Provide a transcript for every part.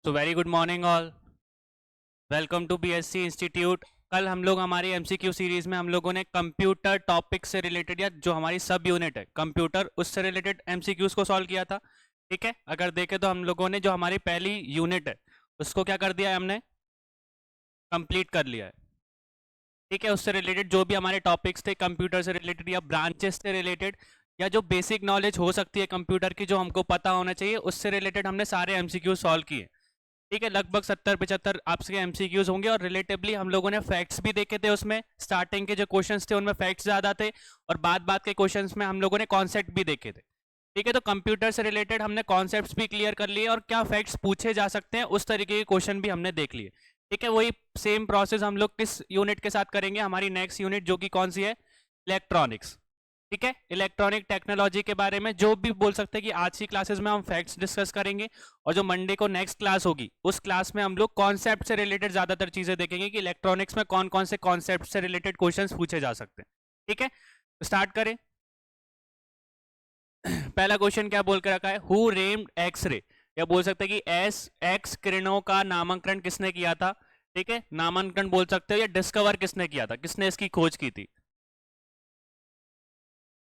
तो very good morning all. Welcome to BSC institute. कल हम लोग हमारी एमसीक्यू सीरीज में हम लोगों ने कंप्यूटर टॉपिक से रिलेटेड या जो हमारी सब यूनिट है कंप्यूटर उससे रिलेटेड एमसीक्यूज को सॉल्व किया था। ठीक है, अगर देखें तो हम लोगों ने जो हमारी पहली यूनिट है उसको क्या कर दिया है, हमने कंप्लीट कर लिया है। ठीक है, उससे रिलेटेड जो भी हमारे टॉपिक्स थे कंप्यूटर से रिलेटेड या ब्रांचेस से रिलेटेड या जो बेसिक नॉलेज हो सकती है कंप्यूटर की जो हमको पता होना चाहिए उससे रिलेटेड हमने सारे एमसीक्यू सॉल्व किए। ठीक है, लगभग 70-75 आपसे एमसीक्यूज होंगे और रिलेटिवली हम लोगों ने फैक्ट्स भी देखे थे। उसमें स्टार्टिंग के जो क्वेश्चंस थे उनमें फैक्ट्स ज़्यादा थे और बाद बाद के क्वेश्चंस में हम लोगों ने कॉन्सेप्ट भी देखे थे। ठीक है, तो कंप्यूटर से रिलेटेड हमने कॉन्सेप्ट्स भी क्लियर कर लिए और क्या फैक्ट्स पूछे जा सकते हैं उस तरीके के क्वेश्चन भी हमने देख लिए। ठीक है, वही सेम प्रोसेस हम लोग किस यूनिट के साथ करेंगे, हमारी नेक्स्ट यूनिट जो कि कौन सी है, इलेक्ट्रॉनिक्स। ठीक है, इलेक्ट्रॉनिक टेक्नोलॉजी के बारे में जो भी बोल सकते हैं कि आज की क्लासेस में हम फैक्ट्स डिस्कस करेंगे और जो मंडे को नेक्स्ट क्लास होगी उस क्लास में हम लोग कॉन्सेप्ट से रिलेटेड ज्यादातर चीजें देखेंगे कि इलेक्ट्रॉनिक्स में कौन कौन से कॉन्सेप्ट से रिलेटेड क्वेश्चंस पूछे जा सकते हैं। ठीक है, तो स्टार्ट करें। पहला क्वेश्चन क्या बोल के रखा है, हु रेम्ड एक्सरे, या बोल सकते हैं कि एस एक्स किरणों का नामांकन किसने किया था। ठीक है, नामांकन बोल सकते हो या डिस्कवर किसने किया था, किसने इसकी खोज की थी।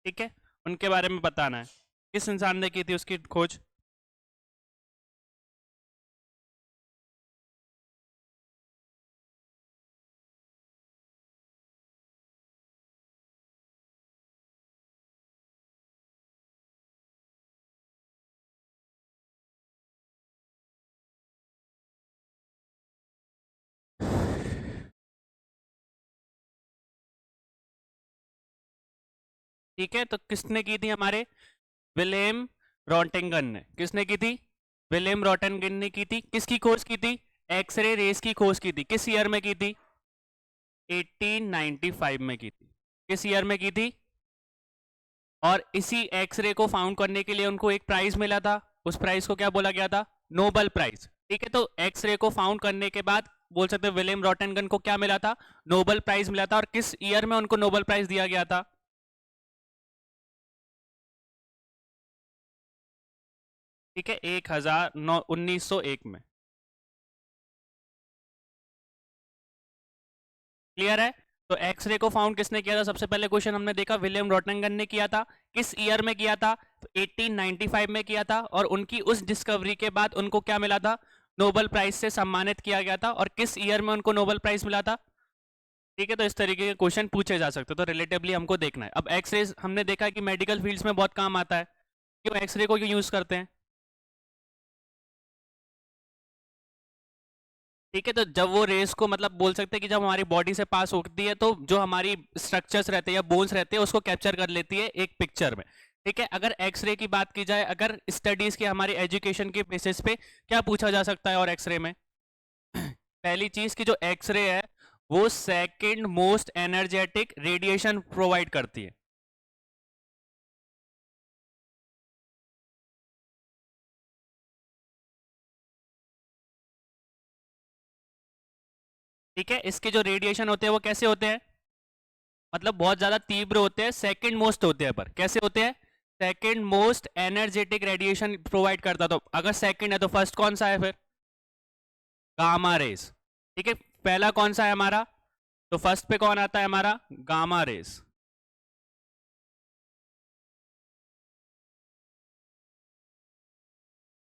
ठीक है, उनके बारे में बताना है, किस इंसान ने की थी उसकी खोज। ठीक है, तो किसने की थी, हमारे विलेम रॉन्टिंगन ने। किसने की थी, विलेम रॉन्टिंगन ने की थी। किसकी खोज की थी, एक्सरे रेस की खोज की थी। किस ईयर में की थी, 1895 में की थी। किस ईयर में की थी, और इसी एक्सरे को फाउंड करने के लिए उनको एक प्राइज मिला था। उस प्राइज को क्या बोला गया था, नोबल प्राइज। ठीक है, तो एक्सरे को फाउंड करने के बाद बोल सकते हैं विलियम रॉटनगन को क्या मिला था, नोबल प्राइज मिला था। और किस ईयर में उनको नोबल प्राइज दिया गया था, ठीक है, 1901 में। क्लियर है, तो एक्सरे को फाउंड किसने किया था, सबसे पहले क्वेश्चन हमने देखा विलियम रॉटनगन ने किया था। किस ईयर में किया था, तो 1895 में किया था। और उनकी उस डिस्कवरी के बाद उनको क्या मिला था, नोबेल प्राइज से सम्मानित किया गया था। और किस ईयर में उनको नोबेल प्राइज मिला था। ठीक है, तो इस तरीके के क्वेश्चन पूछे जा सकते हैं, तो रिलेटिवली हमको देखना है। अब एक्सरे हमने देखा कि मेडिकल फील्ड्स में बहुत काम आता है, क्यों एक्सरे को क्यों यूज करते हैं। ठीक है, तो जब वो रेस को मतलब बोल सकते हैं कि जब हमारी बॉडी से पास होती है तो जो हमारी स्ट्रक्चर्स रहते हैं या बोन्स रहते हैं उसको कैप्चर कर लेती है एक पिक्चर में। ठीक है, अगर एक्सरे की बात की जाए, अगर स्टडीज के हमारी एजुकेशन के बेसिस पे क्या पूछा जा सकता है और एक्सरे में, पहली चीज की जो एक्सरे है वो second most energetic radiation provide करती है। ठीक है, इसके जो रेडिएशन होते हैं वो कैसे होते हैं, मतलब बहुत ज्यादा तीव्र होते हैं, सेकंड मोस्ट होते हैं, पर कैसे होते हैं, second most energetic radiation provide करता। तो अगर सेकंड है तो फर्स्ट कौन सा है फिर, गामा रेस। ठीक है, पहला कौन सा है हमारा, तो फर्स्ट पे कौन आता है हमारा, गामा रेस।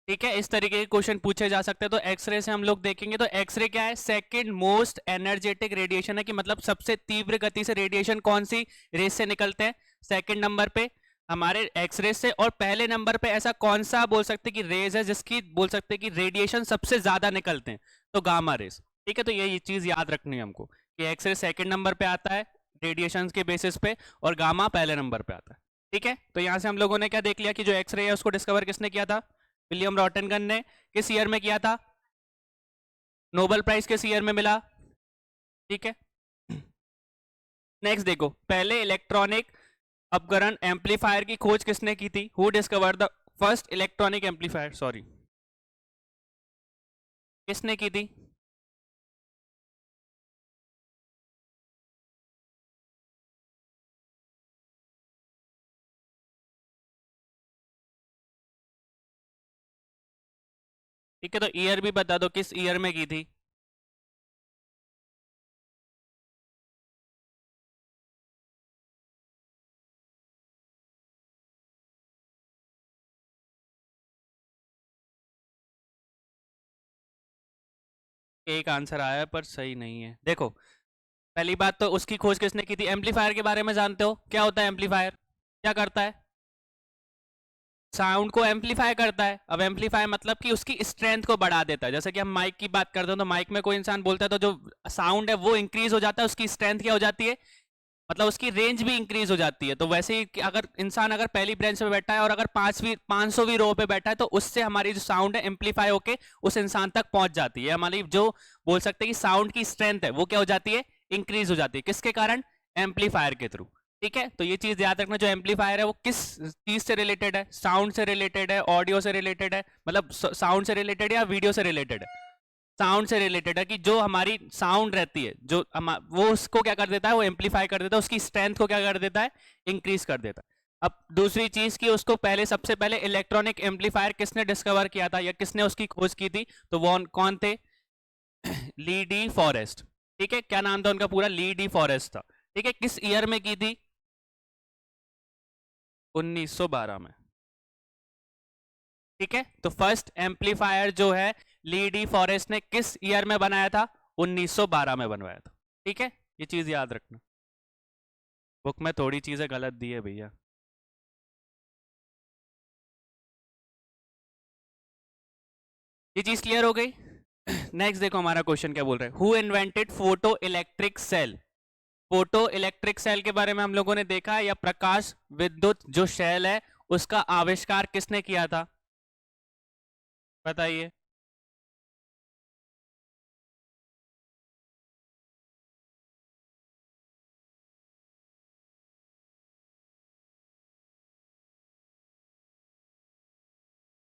ठीक है, इस तरीके के क्वेश्चन पूछे जा सकते हैं। तो एक्सरे से हम लोग देखेंगे, तो एक्सरे क्या है, सेकंड मोस्ट एनर्जेटिक रेडिएशन है, कि मतलब सबसे तीव्र गति से रेडिएशन कौन सी रेस से निकलते हैं, सेकंड नंबर पे हमारे एक्सरे से। और पहले नंबर पे ऐसा कौन सा बोल सकते हैं कि रेज है जिसकी बोल सकते हैं कि रेडिएशन सबसे ज्यादा निकलते हैं, तो गामा रेस। ठीक है, तो ये चीज याद रखनी है हमको कि एक्सरे सेकंड नंबर पे आता है रेडिएशन के बेसिस पे और गामा पहले नंबर पे आता है। ठीक है, तो यहां से हम लोगों ने क्या देख लिया कि जो एक्सरे है उसको डिस्कवर किसने किया था, विलियम रॉटनगन ने। किस ईयर में किया था, नोबेल प्राइज किस ईयर में मिला। ठीक है, नेक्स्ट देखो, पहले इलेक्ट्रॉनिक अपकरण एम्पलीफायर की खोज किसने की थी, who discover the first electronic amplifier, sorry, किसने की थी। ठीक है, तो ईयर भी बता दो किस ईयर में की थी। एक आंसर आया है पर सही नहीं है। देखो, पहली बात तो उसकी खोज किसने की थी। एम्पलीफायर के बारे में जानते हो, क्या होता है एम्पलीफायर, क्या करता है? साउंड को एम्पलीफाई करता है। अब एम्पलीफाई मतलब कि उसकी स्ट्रेंथ को बढ़ा देता है। जैसे कि हम माइक की बात करते हैं, तो माइक में कोई इंसान बोलता है तो जो साउंड है वो इंक्रीज हो जाता है, उसकी स्ट्रेंथ क्या हो जाती है, मतलब उसकी रेंज भी इंक्रीज हो जाती है। तो वैसे ही अगर इंसान अगर पहली ब्रेंच पे बैठा है और अगर 500वीं रो पे बैठा है, तो उससे हमारी जो साउंड है एम्पलीफाई होके उस इंसान तक पहुंच जाती है। हमारी जो बोल सकते हैं कि साउंड की स्ट्रेंथ है वो क्या हो जाती है, इंक्रीज हो जाती है। किसके कारण? एम्पलीफायर के थ्रू। ठीक है, तो ये चीज याद रखना, जो एम्पलीफायर है वो किस चीज से रिलेटेड है, साउंड से रिलेटेड है, ऑडियो से रिलेटेड है, मतलब साउंड से रिलेटेड है या वीडियो से रिलेटेड है? साउंड से रिलेटेड है, कि जो हमारी साउंड रहती है जो वो उसको क्या कर देता है, वो एम्पलीफाई कर देता है, उसकी स्ट्रेंथ को क्या कर देता है, इंक्रीज कर देता है। अब दूसरी चीज की उसको पहले सबसे पहले इलेक्ट्रॉनिक एम्पलीफायर किसने डिस्कवर किया था या किसने उसकी खोज की थी, तो वो कौन थे? ली डी फॉरेस्ट। ठीक है, क्या नाम था उनका पूरा? ली डी फॉरेस्ट था। ठीक है, किस ईयर में की थी? 1912 में। ठीक है, तो फर्स्ट एम्पलीफायर जो है ली डी फॉरेस्ट ने किस ईयर में बनाया था? 1912 में बनवाया था। ठीक है, ये चीज याद रखना। बुक में थोड़ी चीजें गलत दी है भैया। ये चीज क्लियर हो गई। नेक्स्ट देखो हमारा क्वेश्चन क्या बोल रहा है। Who invented photoelectric cell? Photoelectric cell के बारे में हम लोगों ने देखा है, या प्रकाश विद्युत जो सेल है उसका आविष्कार किसने किया था? बताइए।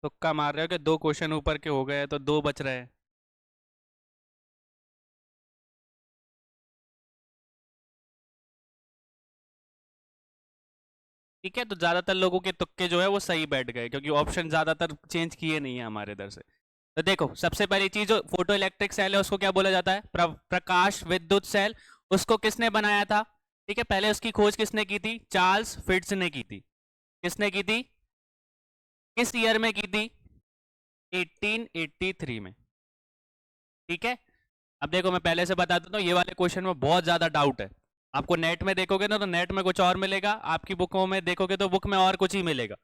तुक्का मार रहे हो कि दो क्वेश्चन ऊपर के हो गए तो दो बच रहे हैं? ठीक है, तो ज्यादातर लोगों के तुक्के जो है वो सही बैठ गए, क्योंकि ऑप्शन ज्यादातर चेंज किए नहीं है हमारे इधर से। तो देखो, सबसे पहली चीज जो फोटो इलेक्ट्रिक सेल है उसको क्या बोला जाता है? प्रकाश विद्युत सेल। उसको किसने बनाया था? ठीक है, पहले उसकी खोज किसने की थी? चार्ल्स फिट्ज ने की थी। किसने की थी? किस ईयर में की थी? 1883 में। ठीक है, अब देखो मैं पहले से बता दूं, तो ये वाले क्वेश्चन में बहुत ज्यादा डाउट है। आपको नेट में देखोगे ना तो नेट में कुछ और मिलेगा, आपकी बुकों में देखोगे तो बुक में और कुछ ही मिलेगा।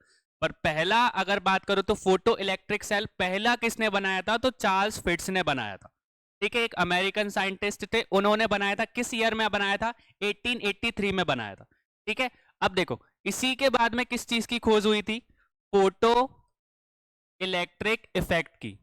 पर पहला अगर बात करो तो फोटो इलेक्ट्रिक सेल पहला किसने बनाया था? तो चार्ल्स फिट्स ने बनाया था। ठीक है, एक अमेरिकन साइंटिस्ट थे, उन्होंने बनाया था। किस ईयर में बनाया था? 1883 में बनाया था। ठीक है, अब देखो इसी के बाद में किस चीज की खोज हुई थी? फोटो इलेक्ट्रिक इफेक्ट की।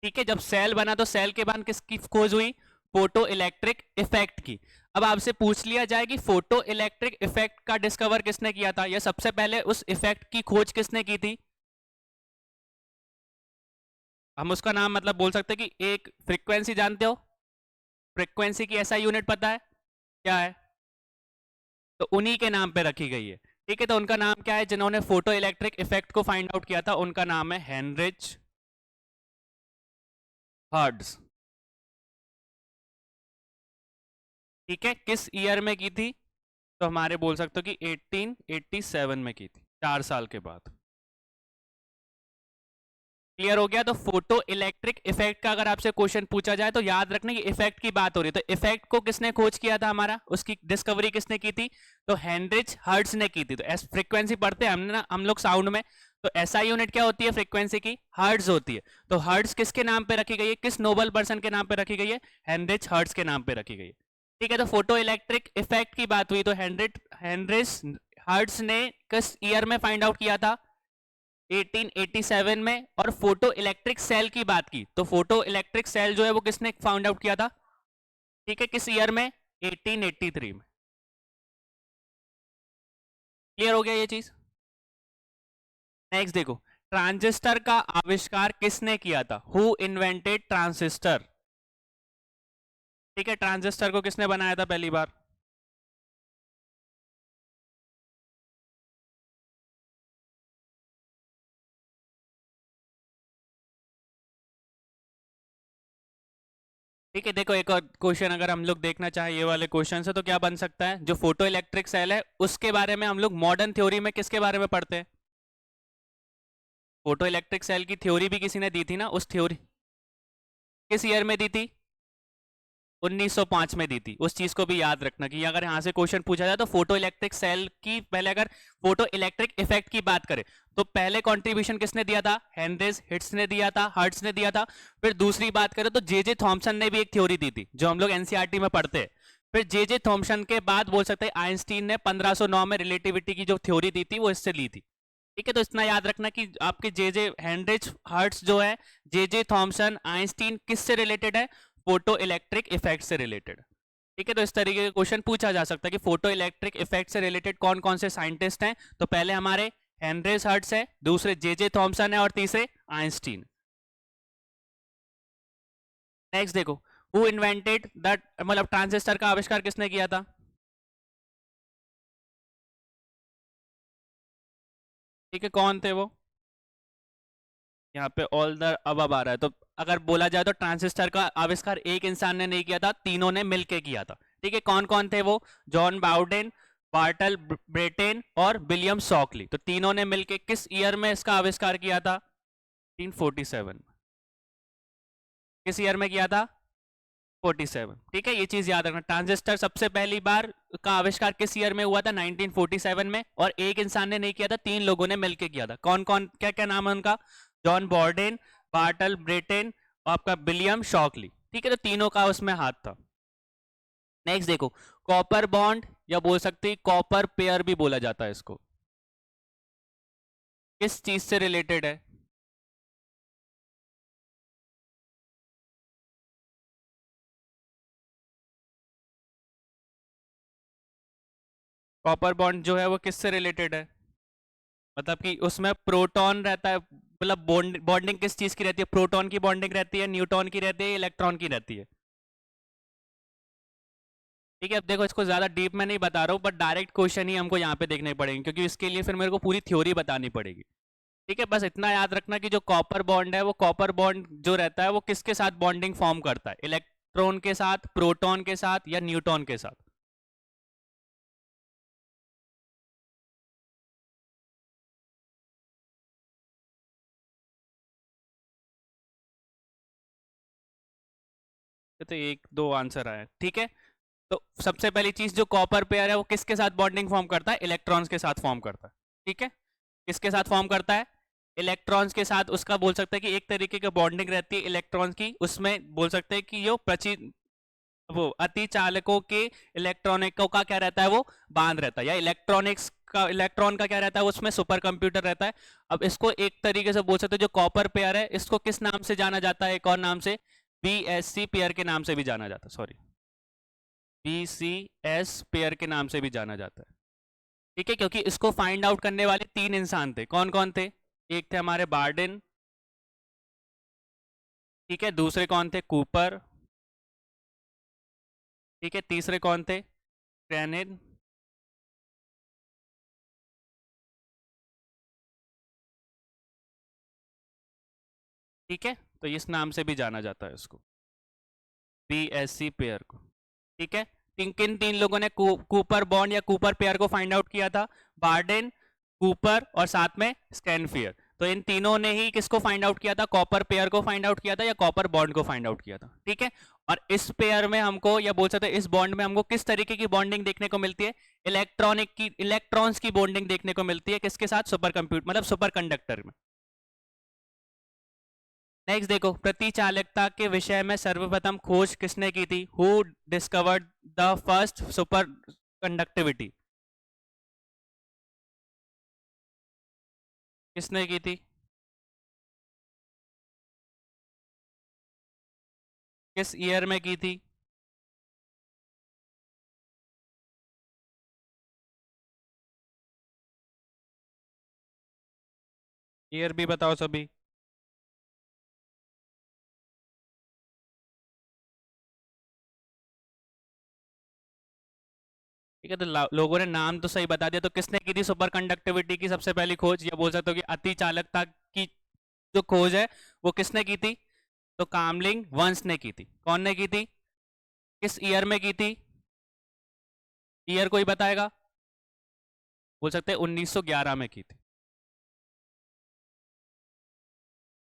ठीक है, जब सेल बना तो सेल के बाद किसकी खोज हुई? फोटो इलेक्ट्रिक इफेक्ट की। अब आपसे पूछ लिया जाए कि फोटो इलेक्ट्रिक इफेक्ट का डिस्कवर किसने किया था, या सबसे पहले उस इफेक्ट की खोज किसने की थी? हम उसका नाम मतलब बोल सकते हैं कि एक फ्रीक्वेंसी जानते हो? फ्रीक्वेंसी की ऐसा यूनिट पता है क्या है? तो उन्हीं के नाम पे रखी गई है। ठीक है, तो उनका नाम क्या है जिन्होंने फोटो इलेक्ट्रिक इफेक्ट को फाइंड आउट किया था? उनका नाम है हेनरिच हर्ट्ज। ठीक है, किस ईयर में की थी? तो हमारे बोल सकते हो कि 1887 में की थी, 4 साल के बाद। क्लियर हो गया? तो फोटो इलेक्ट्रिक इफेक्ट का अगर आपसे क्वेश्चन पूछा जाए तो याद रखना कि इफेक्ट की बात हो रही है। तो इफेक्ट को किसने खोज किया था हमारा, उसकी डिस्कवरी किसने की थी? तो हेनरिच हर्ट्ज ने की थी। तो एस फ्रीक्वेंसी पढ़ते हैं हमने ना हम लोग साउंड में, तो ऐसा यूनिट क्या होती है फ्रीक्वेंसी की? हर्ट्ज होती है। तो हर्ट्ज किसके नाम पे रखी गई है, किस नोबल पर्सन के नाम पे रखी गई है? हेनरिच हर्ट्ज के नाम पे रखी गई है। ठीक है, तो फोटो इलेक्ट्रिक इफेक्ट की बात हुई तो हेनरिच हर्ट्ज ने किस ईयर में फाइंड आउट किया था? 1887 में। और फोटो इलेक्ट्रिक सेल की बात की तो फोटो इलेक्ट्रिक सेल जो है वो किसने फाउंड आउट किया था? ठीक है, किस ईयर में? 1883 में। क्लियर हो गया ये चीज? नेक्स्ट देखो, ट्रांजिस्टर का आविष्कार किसने किया था? Who invented transistor? ठीक है, ट्रांजिस्टर को किसने बनाया था पहली बार? ठीक है, देखो एक और क्वेश्चन अगर हम लोग देखना चाहें ये वाले क्वेश्चन से, तो क्या बन सकता है, जो फोटो इलेक्ट्रिक सेल है उसके बारे में हम लोग मॉडर्न थ्योरी में किसके बारे में पढ़ते हैं? फोटो इलेक्ट्रिक सेल की थ्योरी भी किसी ने दी थी ना, उस थ्योरी किस ईयर में दी थी? 1905 में दी थी। उस चीज को भी याद रखना कि अगर यहाँ से क्वेश्चन पूछा जाए तो फोटो इलेक्ट्रिक सेल की, पहले अगर फोटो इलेक्ट्रिक इफेक्ट की बात करें तो पहले कंट्रीब्यूशन किसने दिया था? हेनरीज हिट्स ने दिया था, हर्ट्ज ने दिया था। फिर दूसरी बात करें तो जे जे थॉमसन ने भी एक थ्योरी दी थी जो हम लोग एनसीईआरटी में पढ़ते हैं। फिर जे जे थॉमसन के बाद बोल सकते हैं आइंस्टीन ने 1509 में रिलेटिविटी की जो थ्योरी दी थी वो इससे ली थी। ठीक है, तो इतना याद रखना कि आपके जे जे हेनरिच हर्ट्ज जो है, जे जे थॉमसन, आइंस्टीन किससे रिलेटेड है? फोटो इलेक्ट्रिक इफेक्ट से रिलेटेड। ठीक है, तो इस तरीके का क्वेश्चन पूछा जा सकता है कि फोटो इलेक्ट्रिक इफेक्ट से रिलेटेड कौन कौन से साइंटिस्ट हैं। तो पहले हमारे हेनरिच हर्ट्ज है, दूसरे जे जे थॉमसन है और तीसरे आइंस्टीन। नेक्स्ट देखो, हु इन्वेंटेड दैट, मतलब ट्रांजिस्टर का आविष्कार किसने किया था? ठीक है, कौन थे वो? यहाँ पे ऑल द अबव आ रहा है, तो अगर बोला जाए तो ट्रांजिस्टर का आविष्कार एक इंसान ने नहीं किया था, तीनों ने मिलकर किया था। ठीक है, कौन कौन थे वो? जॉन बाउडेन, बार्टल ब्रेटेन और विलियम शॉकली। तो तीनों ने मिलकर किस ईयर में इसका आविष्कार किया था? 1947। किस ईयर में किया था? 47। ठीक है, ये चीज याद रखना, ट्रांजिस्टर सबसे पहली बार का आविष्कार किस ईयर में हुआ था? 1947 में। और एक इंसान ने नहीं किया था, तीन लोगों ने मिलकर किया था। कौन कौन, क्या क्या नाम है उनका? जॉन बॉर्डेन, बार्टल ब्रेटेन और आपका विलियम शॉकली। ठीक है, तो तीनों का उसमें हाथ था। नेक्स्ट देखो, कॉपर बॉन्ड या बोल सकते हैं कॉपर पेयर भी बोला जाता है इसको, किस चीज से रिलेटेड है? कॉपर बॉन्ड जो है वो किससे रिलेटेड है? मतलब कि उसमें प्रोटॉन रहता है, मतलब बॉन्डिंग किस चीज की रहती है? प्रोटॉन की बॉन्डिंग रहती है, न्यूट्रॉन की रहती है, इलेक्ट्रॉन की रहती है? ठीक है, अब देखो इसको ज्यादा डीप में नहीं बता रहा हूँ, बट डायरेक्ट क्वेश्चन ही हमको यहाँ पे देखने पड़ेंगे क्योंकि इसके लिए फिर मेरे को पूरी थ्योरी बतानी पड़ेगी। ठीक है, बस इतना याद रखना कि जो कॉपर बॉन्ड है, वो कॉपर बॉन्ड जो रहता है वो किसके साथ बॉन्डिंग फॉर्म करता है? इलेक्ट्रॉन के साथ, प्रोटॉन के साथ या न्यूट्रॉन के साथ? ये तो एक दो आंसर आए, ठीक है। तो सबसे पहली चीज, जो कॉपर पेयर है वो किसके साथ बॉन्डिंग फॉर्म करता है? इलेक्ट्रॉन्स के साथ फॉर्म करता है। ठीक है, किसके साथ फॉर्म करता है? इलेक्ट्रॉन्स के साथ। उसका बोल सकते हैं कि एक तरीके की बॉन्डिंग रहती है इलेक्ट्रॉन्स की, उसमें बोल सकते हैं कि जो वो अति चालकों के इलेक्ट्रॉनिकों का क्या रहता है? वो बांध रहता है। या इलेक्ट्रॉनिक्स का, इलेक्ट्रॉन का क्या रहता है? उसमें सुपर कंप्यूटर रहता है। अब इसको एक तरीके से बोल सकते हैं, जो कॉपर पेयर है इसको किस नाम से जाना जाता है? एक और नाम से बीएससी पेयर के नाम से भी जाना जाता है, सॉरी, बीसीएस पेयर के नाम से भी जाना जाता है। ठीक है, क्योंकि इसको फाइंड आउट करने वाले तीन इंसान थे। कौन कौन थे? एक थे हमारे बार्डिन, ठीक है, दूसरे कौन थे? कूपर, ठीक है, तीसरे कौन थे? क्रेनिन। ठीक है, तो इस नाम से भी जाना जाता है इसको, बीएससी पेयर को। ठीक है, किन तीन लोगों ने कूपर बॉन्ड या कूपर पेयर को फाइंड आउट किया था? बार्डेन, कूपर और साथ में स्कैनफियर। तो इन तीनों ने ही किसको फाइंड आउट किया था? कॉपर पेयर को फाइंड आउट किया था या कॉपर बॉन्ड को फाइंड आउट किया था। ठीक है, और इस पेयर में हमको, या बोल सकते हैं इस बॉन्ड में हमको किस तरीके की बॉन्डिंग देखने को मिलती है? इलेक्ट्रॉनिक की, इलेक्ट्रॉन्स की बॉन्डिंग देखने को मिलती है। किसके साथ? सुपर कंप्यूटर, मतलब सुपर कंडक्टर में। नेक्स्ट देखो, प्रतिचालकता के विषय में सर्वप्रथम खोज किसने की थी? Who discovered the first super conductivity? किसने की थी? किस ईयर में की थी? ईयर भी बताओ सभी। ठीक है, तो लोगों ने नाम तो सही बता दिया, तो किसने की थी सुपर कंडक्टिविटी की सबसे पहली खोज? या बोल सकते हो कि अति चालकता की जो खोज है वो किसने की थी? तो कामलिंग वंश ने की थी। कौन ने की थी? किस ईयर में की थी? ईयर कोई बताएगा? बोल सकते हैं 1911 में की थी।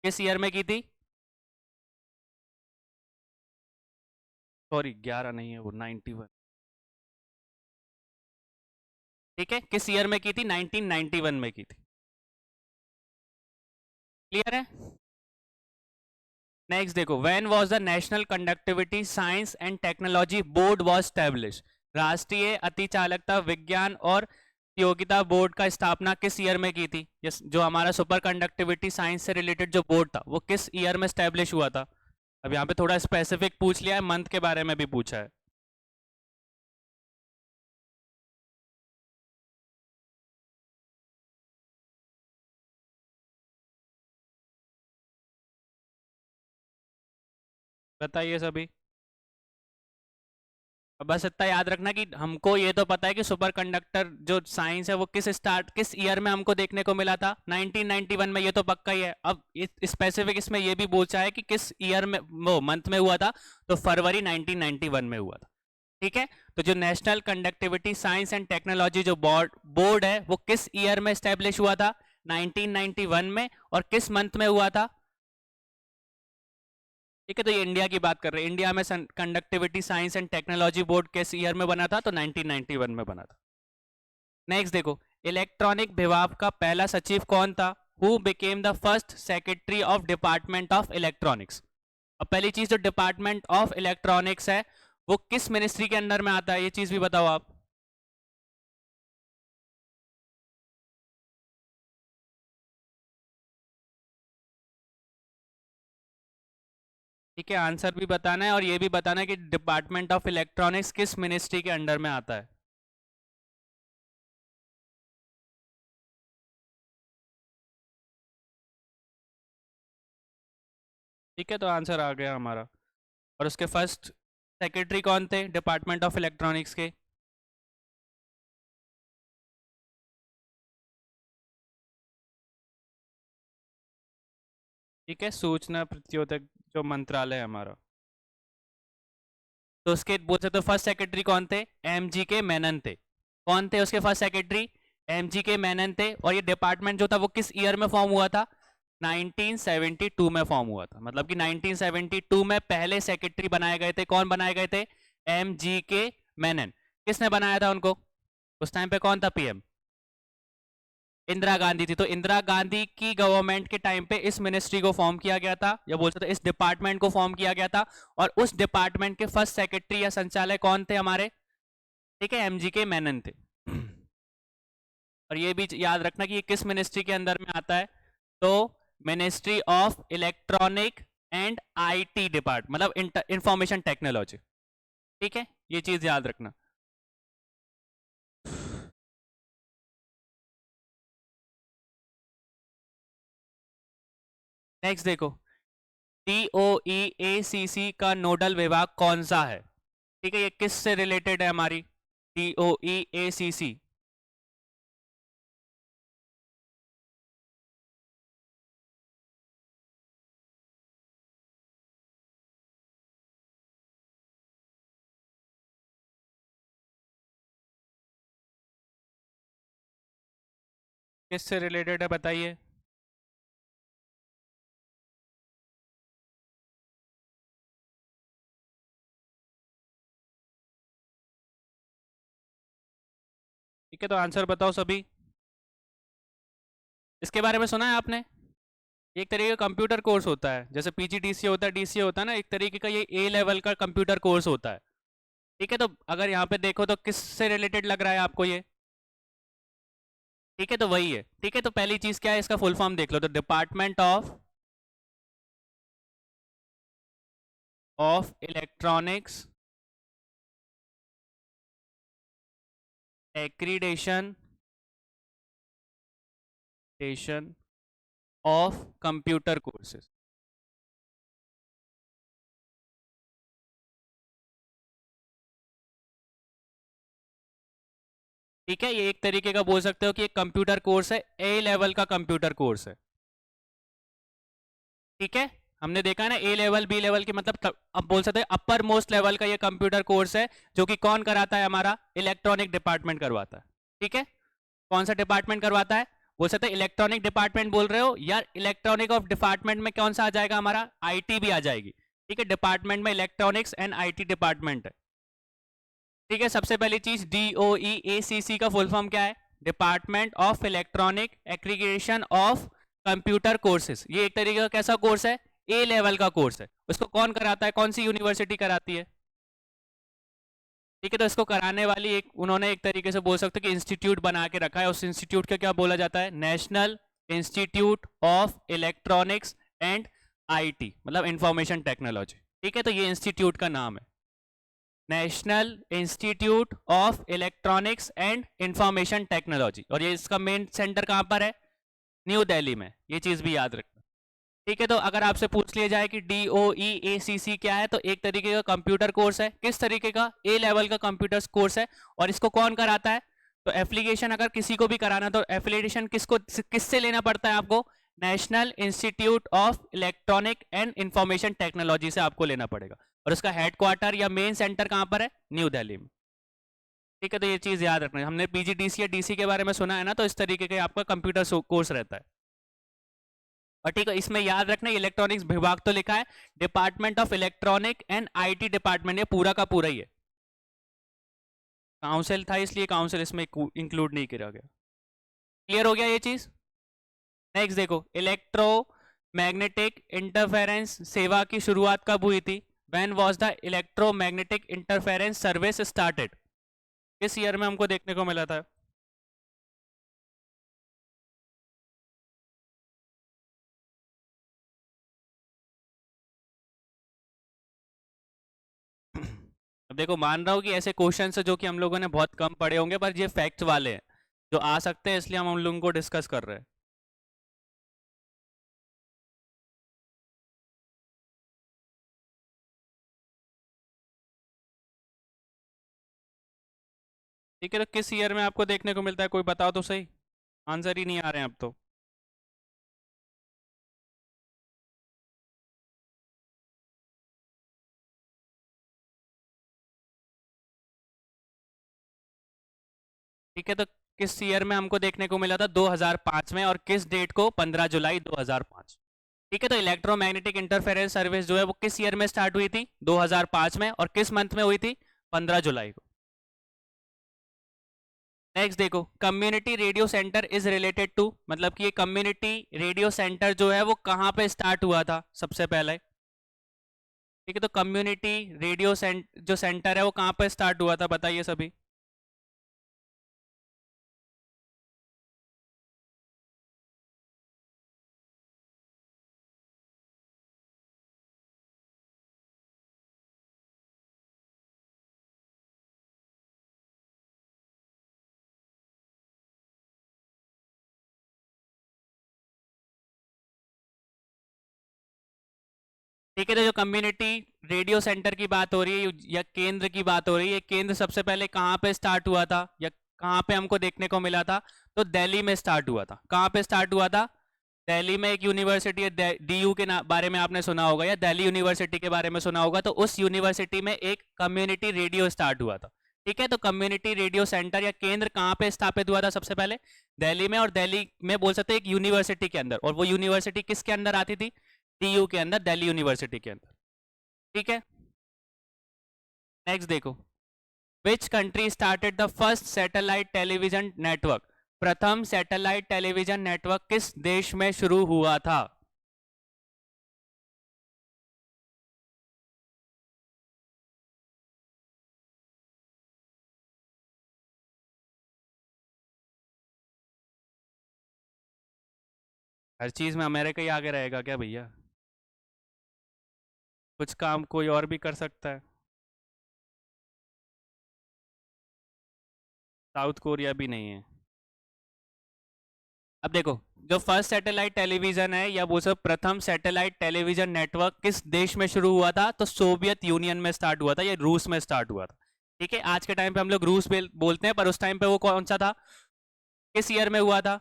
किस ईयर में की थी? सॉरी 11 नहीं है वो 91। ठीक है, किस ईयर में की थी? 1991 में की थी। क्लियर है? नेक्स्ट देखो, when was the national conductivity science and technology board was establish? राष्ट्रीय अतिचालकता विज्ञान और योग्यता बोर्ड का स्थापना किस ईयर में की थी? जो हमारा सुपर कंडक्टिविटी साइंस से रिलेटेड जो बोर्ड था वो किस ईयर में स्टैब्लिश हुआ था? अब यहाँ पे थोड़ा स्पेसिफिक पूछ लिया है, मंथ के बारे में भी पूछा है। बताइए सभी। अब बस इतना याद रखना कि हमको ये तो पता है कि सुपर कंडक्टर जो साइंस है वो किस ईयर में हमको देखने को मिला था? 1991 में, ये तो पक्का ही है। अब स्पेसिफिक इसमें ये भी पूछा है कि किस ईयर में, वो मंथ में हुआ था, तो फरवरी 1991 में हुआ था। ठीक है, तो जो national conductivity science and technology जो बोर्ड है वो किस ईयर में स्टैब्लिश हुआ था? 1991 में। और किस मंथ में हुआ था? ठीक है, तो ये इंडिया की बात कर रहे हैं। इंडिया में conductivity science and technology board किस ईयर में बना था? तो 1991 में बना था। नेक्स्ट देखो, इलेक्ट्रॉनिक विभाग का पहला सचिव कौन था? Who became the first secretary of department of electronics? अब पहली चीज, जो डिपार्टमेंट ऑफ इलेक्ट्रॉनिक्स है वो किस मिनिस्ट्री के अंडर में आता है? ये चीज भी बताओ आप। ठीक है, आंसर भी बताना है और ये भी बताना है कि डिपार्टमेंट ऑफ इलेक्ट्रॉनिक्स किस मिनिस्ट्री के अंडर में आता है। ठीक है, तो आंसर आ गया हमारा। और उसके फर्स्ट सेक्रेटरी कौन थे डिपार्टमेंट ऑफ इलेक्ट्रॉनिक्स के? ठीक है, सूचना प्रौद्योगिकी जो मंत्रालय है हमारा, तो उसके बोल सकते हो फर्स्ट सेक्रेटरी कौन थे? एम जी के मेनन थे। कौन थे उसके फर्स्ट सेक्रेटरी? एम जी के मेनन थे। और ये डिपार्टमेंट जो था वो किस ईयर में फॉर्म हुआ था? 1972 में फॉर्म हुआ था। मतलब कि 1972 में पहले सेक्रेटरी बनाए गए थे। कौन बनाए गए थे? एम जी के मेनन। किसने बनाया था उनको? उस टाइम पे कौन था पीएम? इंदिरा गांधी थी। तो इंदिरा गांधी की गवर्नमेंट के टाइम पे इस मिनिस्ट्री को फॉर्म किया गया था, या बोल सकते इस डिपार्टमेंट को फॉर्म किया गया था। और उस डिपार्टमेंट के फर्स्ट सेक्रेटरी या संचालक कौन थे हमारे? ठीक है, एमजी के मेनन थे। और ये भी याद रखना कि ये किस मिनिस्ट्री के अंदर में आता है? तो ministry of electronic and IT depart, मतलब इंफॉर्मेशन टेक्नोलॉजी। ठीक है, ये चीज याद रखना। नेक्स्ट देखो, DOE-ACC का नोडल विभाग कौन सा है? ठीक है, ये किस से रिलेटेड है हमारी? DOE-ACC किस से रिलेटेड है बताइए। ठीक है, तो आंसर बताओ सभी। इसके बारे में सुना है आपने? एक तरीके का कंप्यूटर कोर्स होता है, जैसे पीजीडीसीए होता है, डीसीए होता है ना, एक तरीके का ये ए लेवल का कंप्यूटर कोर्स होता है। ठीक है, तो अगर यहाँ पे देखो तो किस से रिलेटेड लग रहा है आपको ये? ठीक है, तो वही है। ठीक है, तो पहली चीज क्या है, इसका फुल फॉर्म देख लो। तो department of electronics accreditation station of computer courses. ठीक है, ये एक तरीके का बोल सकते हो कि एक कंप्यूटर कोर्स है, ए लेवल का कंप्यूटर कोर्स है। ठीक है, हमने देखा ना ए लेवल बी लेवल की मतलब अब बोल सकते हैं अपर मोस्ट लेवल का ये कंप्यूटर कोर्स है, जो कि कौन कराता है, हमारा इलेक्ट्रॉनिक डिपार्टमेंट करवाता है। ठीक है, कौन सा डिपार्टमेंट करवाता है, बोल सकते हैं इलेक्ट्रॉनिक डिपार्टमेंट बोल रहे हो यार, इलेक्ट्रॉनिक ऑफ डिपार्टमेंट में कौन सा आ जाएगा, हमारा आईटी भी आ जाएगी। ठीक है, डिपार्टमेंट में इलेक्ट्रॉनिक्स एंड आईटी डिपार्टमेंट है। ठीक है, सबसे पहली चीज DOEACC का फुल फॉर्म क्या है, department of electronic aggregation of computer courses. ये एक तरीके का कैसा कोर्स है, ए लेवल का कोर्स है। उसको कौन कराता है, कौन सी यूनिवर्सिटी कराती है। ठीक है, तो इसको कराने वाली एक उन्होंने एक तरीके से बोल सकते हो कि इंस्टीट्यूट बना के रखा है। उस इंस्टीट्यूट का क्या बोला जाता है, national institute of electronics and IT, मतलब इंफॉर्मेशन टेक्नोलॉजी। ठीक है, तो ये इंस्टीट्यूट का नाम है national institute of electronics and information technology, और ये इसका मेन सेंटर कहाँ पर है, न्यू दिल्ली में। ये चीज भी याद रखना। ठीक है, तो अगर आपसे पूछ लिया जाए कि DOEACC क्या है, तो एक तरीके का कंप्यूटर कोर्स है। किस तरीके का, ए लेवल का कंप्यूटर कोर्स है। और इसको कौन कराता है, तो एप्लीकेशन अगर किसी को भी कराना तो एप्लीकेशन किससे लेना पड़ता है आपको, national institute of electronic and information technology से आपको लेना पड़ेगा। और उसका हेडक्वार्टर या मेन सेंटर कहाँ पर है, न्यू दिल्ली में। ठीक है, तो ये चीज याद रखना है। हमने PGDC या DC के बारे में सुना है ना, तो इस तरीके का आपका कंप्यूटर कोर्स रहता है। और ठीक है, इसमें याद रखना इलेक्ट्रॉनिक्स विभाग तो लिखा है, department of electronic and IT department, ये पूरा का पूरा ही है। काउंसिल था इसलिए काउंसिल इसमें इंक्लूड नहीं किया गया। क्लियर हो गया ये चीज। नेक्स्ट देखो, इलेक्ट्रोमैग्नेटिक इंटरफेरेंस सेवा की शुरुआत कब हुई थी, when was the electromagnetic interference service started. किस ईयर में हमको देखने को मिला था। अब देखो, मान रहा हूँ कि ऐसे क्वेश्चन है जो कि हम लोगों ने बहुत कम पढ़े होंगे, पर ये फैक्ट वाले हैं जो आ सकते हैं, इसलिए हम उन लोगों को डिस्कस कर रहे हैं। ठीक है, तो किस ईयर में आपको देखने को मिलता है, कोई बताओ तो सही। आंसर ही नहीं आ रहे हैं अब तो। ठीक है, तो किस ईयर में हमको देखने को मिला था, 2005 में, और किस डेट को, 15 जुलाई 2005। ठीक है, तो इलेक्ट्रोमैग्नेटिक इंटरफेरेंस सर्विस जो है वो किस ईयर में स्टार्ट हुई थी, 2005 में, और किस मंथ में हुई थी, 15 जुलाई को। नेक्स्ट देखो, community radio centre is related to, मतलब कि ये कम्युनिटी रेडियो सेंटर जो है वो कहाँ पे स्टार्ट हुआ था सबसे पहले। ठीक है, तो कम्युनिटी रेडियो जो सेंटर है वो कहाँ पे स्टार्ट हुआ था, बताइए सभी। ठीक है, तो जो कम्युनिटी रेडियो सेंटर की बात हो रही है या केंद्र की बात हो रही है, केंद्र सबसे पहले कहाँ पे स्टार्ट हुआ था या कहाँ पे हमको देखने को मिला था, तो दिल्ली में स्टार्ट हुआ था। कहाँ पे स्टार्ट हुआ था, दिल्ली में एक यूनिवर्सिटी है, DU के बारे में आपने सुना होगा या दिल्ली यूनिवर्सिटी के बारे में सुना होगा, तो उस यूनिवर्सिटी में एक कम्युनिटी रेडियो स्टार्ट हुआ था। ठीक है, तो कम्युनिटी रेडियो सेंटर या केंद्र कहाँ पे स्थापित हुआ था सबसे पहले, दिल्ली में, और दिल्ली में बोल सकते हैं एक यूनिवर्सिटी के अंदर, और वो यूनिवर्सिटी किसके अंदर आती थी, DU के अंदर, दिल्ली यूनिवर्सिटी के अंदर। ठीक है, नेक्स्ट देखो, which country started the first satellite television network, प्रथम सैटेलाइट टेलीविजन नेटवर्क किस देश में शुरू हुआ था। हर चीज में अमेरिका ही आगे रहेगा क्या भैया, कुछ काम कोई और भी कर सकता है। साउथ कोरिया भी नहीं है। अब देखो, जो फर्स्ट सैटेलाइट टेलीविजन है या वो सब प्रथम सैटेलाइट टेलीविजन नेटवर्क किस देश में शुरू हुआ था, तो सोवियत यूनियन में स्टार्ट हुआ था या रूस में स्टार्ट हुआ था। ठीक है, आज के टाइम पे हम लोग रूस बोलते हैं, पर उस टाइम पे वो कौन सा था, किस ईयर में हुआ था,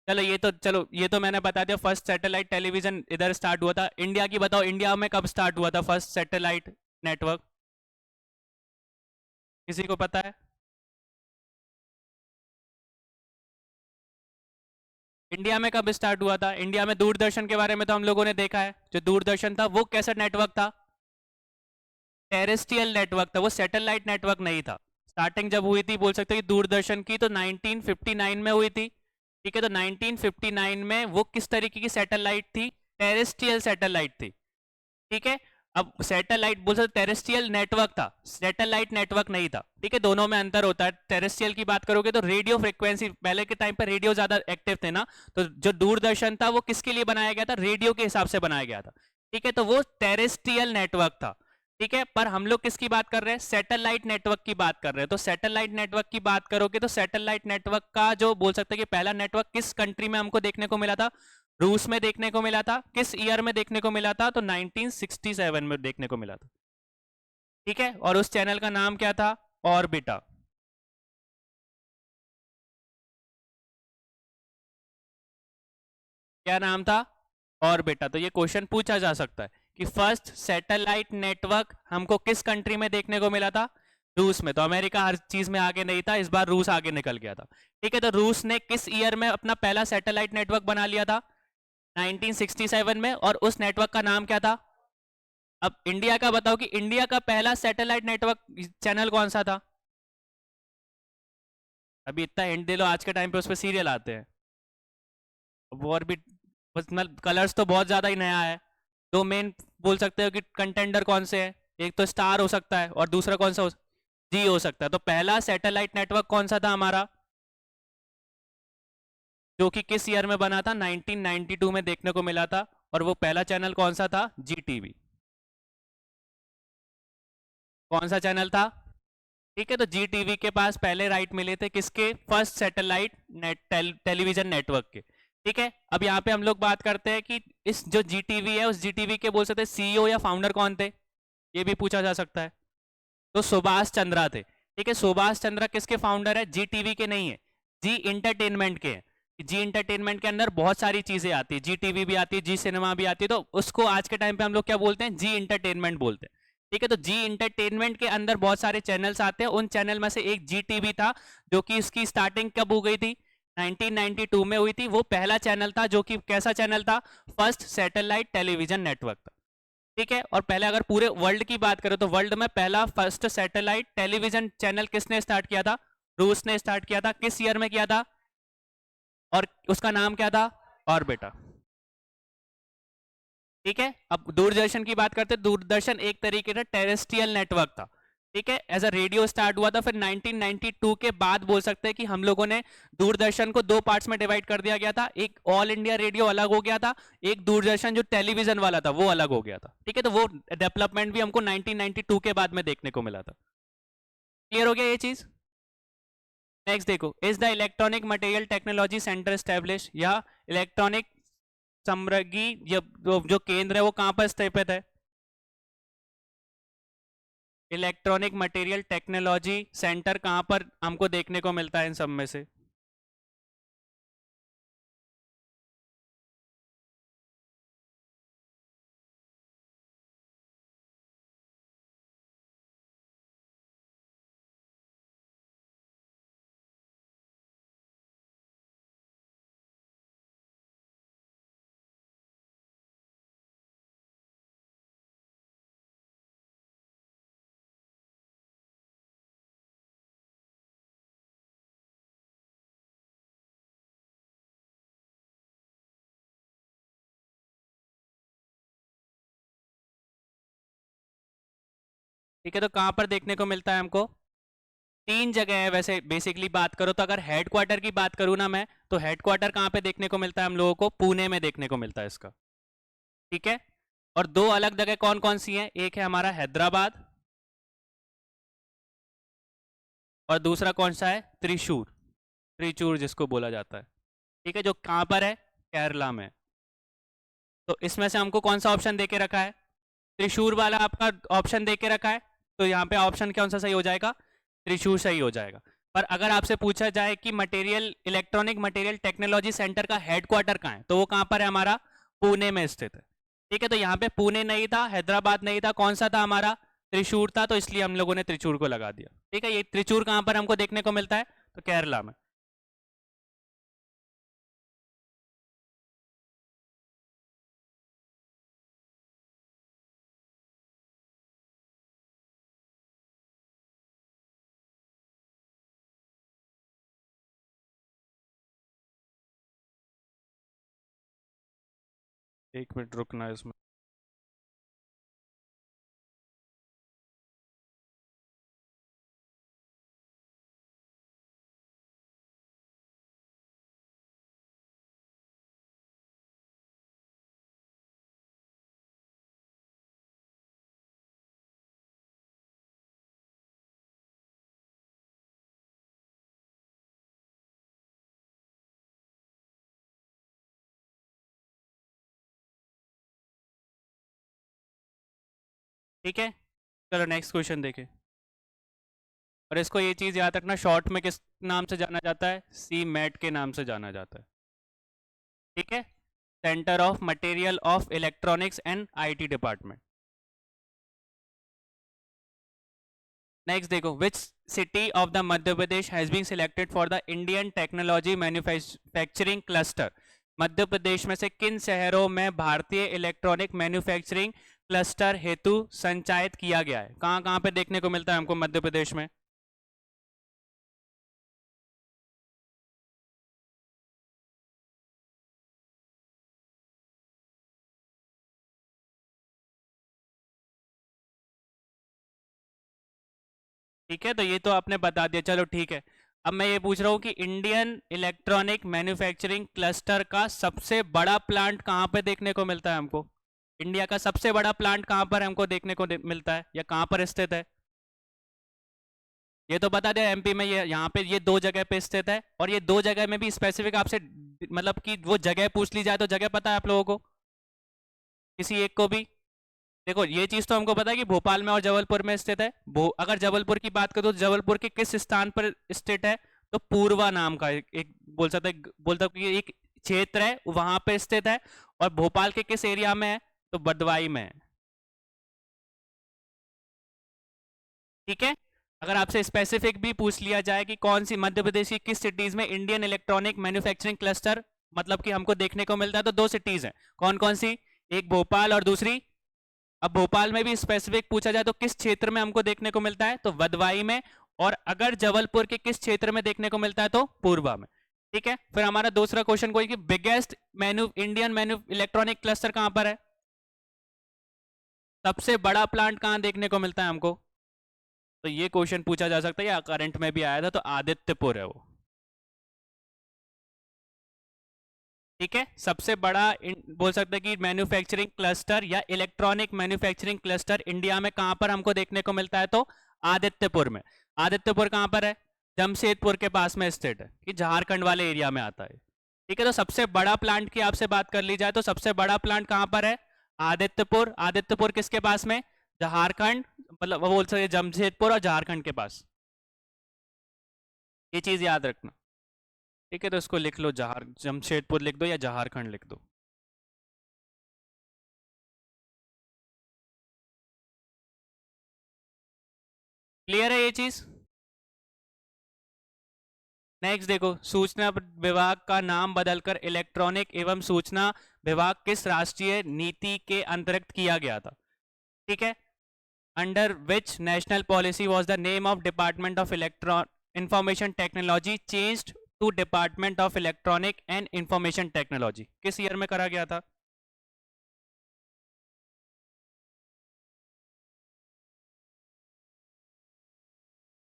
चलो ये तो मैंने बता दिया, फर्स्ट सैटेलाइट टेलीविजन इधर स्टार्ट हुआ था। इंडिया की बताओ, इंडिया में कब स्टार्ट हुआ था फर्स्ट सैटेलाइट नेटवर्क, किसी को पता है? इंडिया में कब स्टार्ट हुआ था? इंडिया में दूरदर्शन के बारे में तो हम लोगों ने देखा है, जो दूरदर्शन था वो कैसा नेटवर्क था? टेरेस्ट्रियल नेटवर्क था, वो सैटेलाइट नेटवर्क नहीं था। स्टार्टिंग जब हुई थी बोल सकते हो कि दूरदर्शन की, तो 1959 में हुई थी। ठीक है, तो 1959 में वो किस तरीके की सैटेलाइट थी? टेरेस्ट्रियल सैटेलाइट थी। ठीक है, अब सैटेलाइट बोल सकते, टेरेस्ट्रियल नेटवर्क था, सैटेलाइट नेटवर्क नहीं था। ठीक है, दोनों में अंतर होता है। टेरेस्ट्रियल की बात करोगे तो रेडियो फ्रिक्वेंसी, पहले के टाइम पर रेडियो ज्यादा एक्टिव थे ना, तो जो दूरदर्शन था वो किसके लिए बनाया गया था? रेडियो के हिसाब से बनाया गया था। ठीक है, तो वो टेरेस्ट्रियल नेटवर्क था। ठीक है, पर हम लोग किसकी बात कर रहे हैं? सैटेलाइट नेटवर्क की बात कर रहे हैं। तो सैटेलाइट नेटवर्क की बात करोगे तो सैटेलाइट नेटवर्क का जो बोल सकते हैं कि पहला नेटवर्क किस कंट्री में हमको देखने को मिला था? रूस में देखने को मिला था। किस ईयर में देखने को मिला था? तो 1967 में देखने को मिला था। ठीक है, और उस चैनल का नाम क्या था? ऑर्बिटा। क्या नाम था? ऑर्बिटा। तो ये क्वेश्चन पूछा जा सकता है कि फर्स्ट सैटेलाइट नेटवर्क हमको किस कंट्री में देखने को मिला था? रूस में। तो अमेरिका हर चीज में आगे नहीं था, इस बार रूस आगे निकल गया था। ठीक है, तो रूस ने किस ईयर में अपना पहला सैटेलाइट नेटवर्क बना लिया था? 1967 में। और उस नेटवर्क का नाम क्या था? अब इंडिया का बताओ कि इंडिया का पहला सैटेलाइट नेटवर्क चैनल कौन सा था? अभी इतना हिंट दे लो, आज के टाइम पे उस पर सीरियल आते हैं। वो और भी, बस मतलब कलर्स तो बहुत ज्यादा ही नया है। दो मेन बोल सकते हो कि कंटेंडर कौन से हैं? एक तो स्टार हो सकता है और दूसरा कौन सा जी हो सकता है। तो पहला सैटेलाइट नेटवर्क कौन सा था हमारा, जो कि किस ईयर में बना था? 1992 में देखने को मिला था। और वो पहला चैनल कौन सा था? जी टीवी। कौन सा चैनल था? ठीक है, तो जी टीवी के पास पहले राइट मिले थे किसके? फर्स्ट सैटेलाइट टेलीविजन नेटवर्क के। ठीक है, अब यहाँ पे हम लोग बात करते हैं कि इस जो जी टीवी है, उस जी टीवी के बोल सकते हैं सीईओ या फाउंडर कौन थे? ये भी पूछा जा सकता है। तो सुभाष चंद्रा थे। ठीक है, सुभाष चंद्रा किसके फाउंडर है? जी टीवी के नहीं है, जी इंटरटेनमेंट के हैं। जी इंटरटेनमेंट के अंदर बहुत सारी चीजें आती है, जी टीवी भी आती है, जी सिनेमा भी आती है, तो उसको आज के टाइम पे हम लोग क्या बोलते हैं? जी इंटरटेनमेंट बोलते हैं। ठीक है, तो जी इंटरटेनमेंट के अंदर बहुत सारे चैनल्स आते हैं, उन चैनल में से एक जी टीवी था, जो कि इसकी स्टार्टिंग कब हो गई थी? 1992 में हुई थी। वो पहला चैनल था जो कि कैसा चैनल था? फर्स्ट सैटेलाइट टेलीविजन नेटवर्क था। ठीक है, और पहले अगर पूरे वर्ल्ड की बात करें तो वर्ल्ड में पहला फर्स्ट सैटेलाइट टेलीविजन चैनल किसने स्टार्ट किया था? रूस ने स्टार्ट किया था। किस ईयर में किया था? और उसका नाम क्या था? ऑर्बिटा। ठीक है, अब दूरदर्शन की बात करते हैं। दूरदर्शन एक तरीके से टेरेस्ट्रियल नेटवर्क था। ठीक है, एज अ रेडियो स्टार्ट हुआ था, फिर 1992 के बाद बोल सकते हैं कि हम लोगों ने दूरदर्शन को दो पार्ट्स में डिवाइड कर दिया गया था। एक ऑल इंडिया रेडियो अलग हो गया था, एक दूरदर्शन जो टेलीविजन वाला था वो अलग हो गया था। ठीक है, तो वो डेवलपमेंट भी हमको 1992 के बाद में देखने को मिला था। क्लियर हो गया ये चीज? नेक्स्ट देखो, is the electronic material technology centre establish, या इलेक्ट्रॉनिक समृद्धि जो केंद्र है वो कहां पर स्थापित है? इलेक्ट्रॉनिक मटेरियल टेक्नोलॉजी सेंटर कहां पर हमको देखने को मिलता है इन सब में से? ठीक है, तो कहां पर देखने को मिलता है हमको? तीन जगह है वैसे बेसिकली बात करो तो। अगर हेडक्वार्टर की बात करूँ ना मैं, तो हेडक्वार्टर कहाँ पे देखने को मिलता है हम लोगों को? पुणे में देखने को मिलता है इसका। ठीक है, और दो अलग जगह कौन कौन सी हैं? एक है हमारा हैदराबाद, और दूसरा कौन सा है? त्रिशूर। त्रिचूर जिसको बोला जाता है। ठीक है, जो कहाँ पर है? केरला में। तो इसमें से हमको कौन सा ऑप्शन दे के रखा है? त्रिशूर वाला आपका ऑप्शन दे के रखा है। तो यहाँ पे ऑप्शन कौन सा सही हो जाएगा? त्रिशूर सही हो जाएगा। पर अगर आपसे पूछा जाए कि material electronic material technology centre का हेडक्वार्टर कहाँ है, तो वो कहाँ पर है हमारा, पुणे में स्थित है। ठीक है, तो यहाँ पे पुणे नहीं था, हैदराबाद नहीं था, कौन सा था हमारा, त्रिशूर था, तो इसलिए हम लोगों ने त्रिशूर को लगा दिया। ठीक है, ये त्रिशूर कहाँ पर हमको देखने को मिलता है, तो केरला में। एक मिनट रुकना है इसमें। ठीक है, चलो नेक्स्ट क्वेश्चन देखें। और इसको ये चीज़ याद रखना, शॉर्ट में किस नाम से जाना जाता है, सी मैट के नाम से जाना जाता है। ठीक है, centre of material of electronics and IT department. Next देखो, which city of the Madhya Pradesh has been selected for the Indian technology manufacturing cluster. Madhya Pradesh में से किन शहरों में भारतीय इलेक्ट्रॉनिक मैन्युफैक्चरिंग क्लस्टर हेतु संचायित किया गया है? कहाँ कहाँ पे देखने को मिलता है हमको मध्य प्रदेश में? ठीक है, तो ये तो आपने बता दिया, चलो ठीक है। अब मैं ये पूछ रहा हूँ कि इंडियन इलेक्ट्रॉनिक मैन्युफैक्चरिंग क्लस्टर का सबसे बड़ा प्लांट कहाँ पे देखने को मिलता है हमको? इंडिया का सबसे बड़ा प्लांट कहाँ पर हमको देखने को मिलता है या कहाँ पर स्थित है? ये तो बता दिया, एमपी में, ये यहाँ पे ये दो जगह पे स्थित है। और ये दो जगह में भी स्पेसिफिक आपसे मतलब कि वो जगह पूछ ली जाए तो जगह पता है आप लोगों को, किसी एक को भी? देखो, ये चीज तो हमको पता है कि भोपाल में और जबलपुर में स्थित है। अगर जबलपुर की बात करो तो जबलपुर के किस स्थान पर स्थित है, तो पूर्वा नाम का एक बोल सकते बोल सकते कि एक क्षेत्र है, वहां पे स्थित है। और भोपाल के किस एरिया में है, तो बदवाई में है। ठीक है, अगर आपसे स्पेसिफिक भी पूछ लिया जाए कि कौन सी मध्य प्रदेश की किस सिटीज में इंडियन इलेक्ट्रॉनिक मैन्युफैक्चरिंग क्लस्टर मतलब कि हमको देखने को मिलता है, तो दो सिटीज हैं। कौन कौन सी? एक भोपाल और दूसरी, अब भोपाल में भी स्पेसिफिक पूछा जाए तो किस क्षेत्र में हमको देखने को मिलता है, तो वदवाई में। और अगर जबलपुर के किस क्षेत्र में देखने को मिलता है, तो पूर्वा में। ठीक है, फिर हमारा दूसरा क्वेश्चन कोई कि biggest Indian menu electronic cluster कहां पर है? सबसे बड़ा प्लांट कहां देखने को मिलता है हमको? तो ये क्वेश्चन पूछा जा सकता है, या करंट में भी आया था, तो आदित्यपुर है वो। ठीक है, सबसे बड़ा बोल सकते हैं कि मैन्युफैक्चरिंग क्लस्टर या इलेक्ट्रॉनिक मैन्युफैक्चरिंग क्लस्टर इंडिया में कहां पर हमको देखने को मिलता है, तो आदित्यपुर में। आदित्यपुर कहां पर है? जमशेदपुर के पास में स्थित है, कि झारखंड वाले एरिया में आता है। ठीक है, तो सबसे बड़ा प्लांट की आपसे बात कर ली जाए तो सबसे बड़ा प्लांट कहां पर है? आदित्यपुर। आदित्यपुर किसके पास में? झारखंड, मतलब वो बोल सकते जमशेदपुर और झारखंड के पास। ये चीज याद रखना। ठीक है, तो इसको लिख लो, जमशेदपुर लिख दो या झारखंड लिख दो। क्लियर है ये चीज? नेक्स्ट देखो, सूचना विभाग का नाम बदलकर इलेक्ट्रॉनिक एवं सूचना विभाग किस राष्ट्रीय नीति के अंतर्गत किया गया था? ठीक है, under which national policy was the name of department of electron information technology changed to department of electronic and information technology? किस ईयर में करा गया था?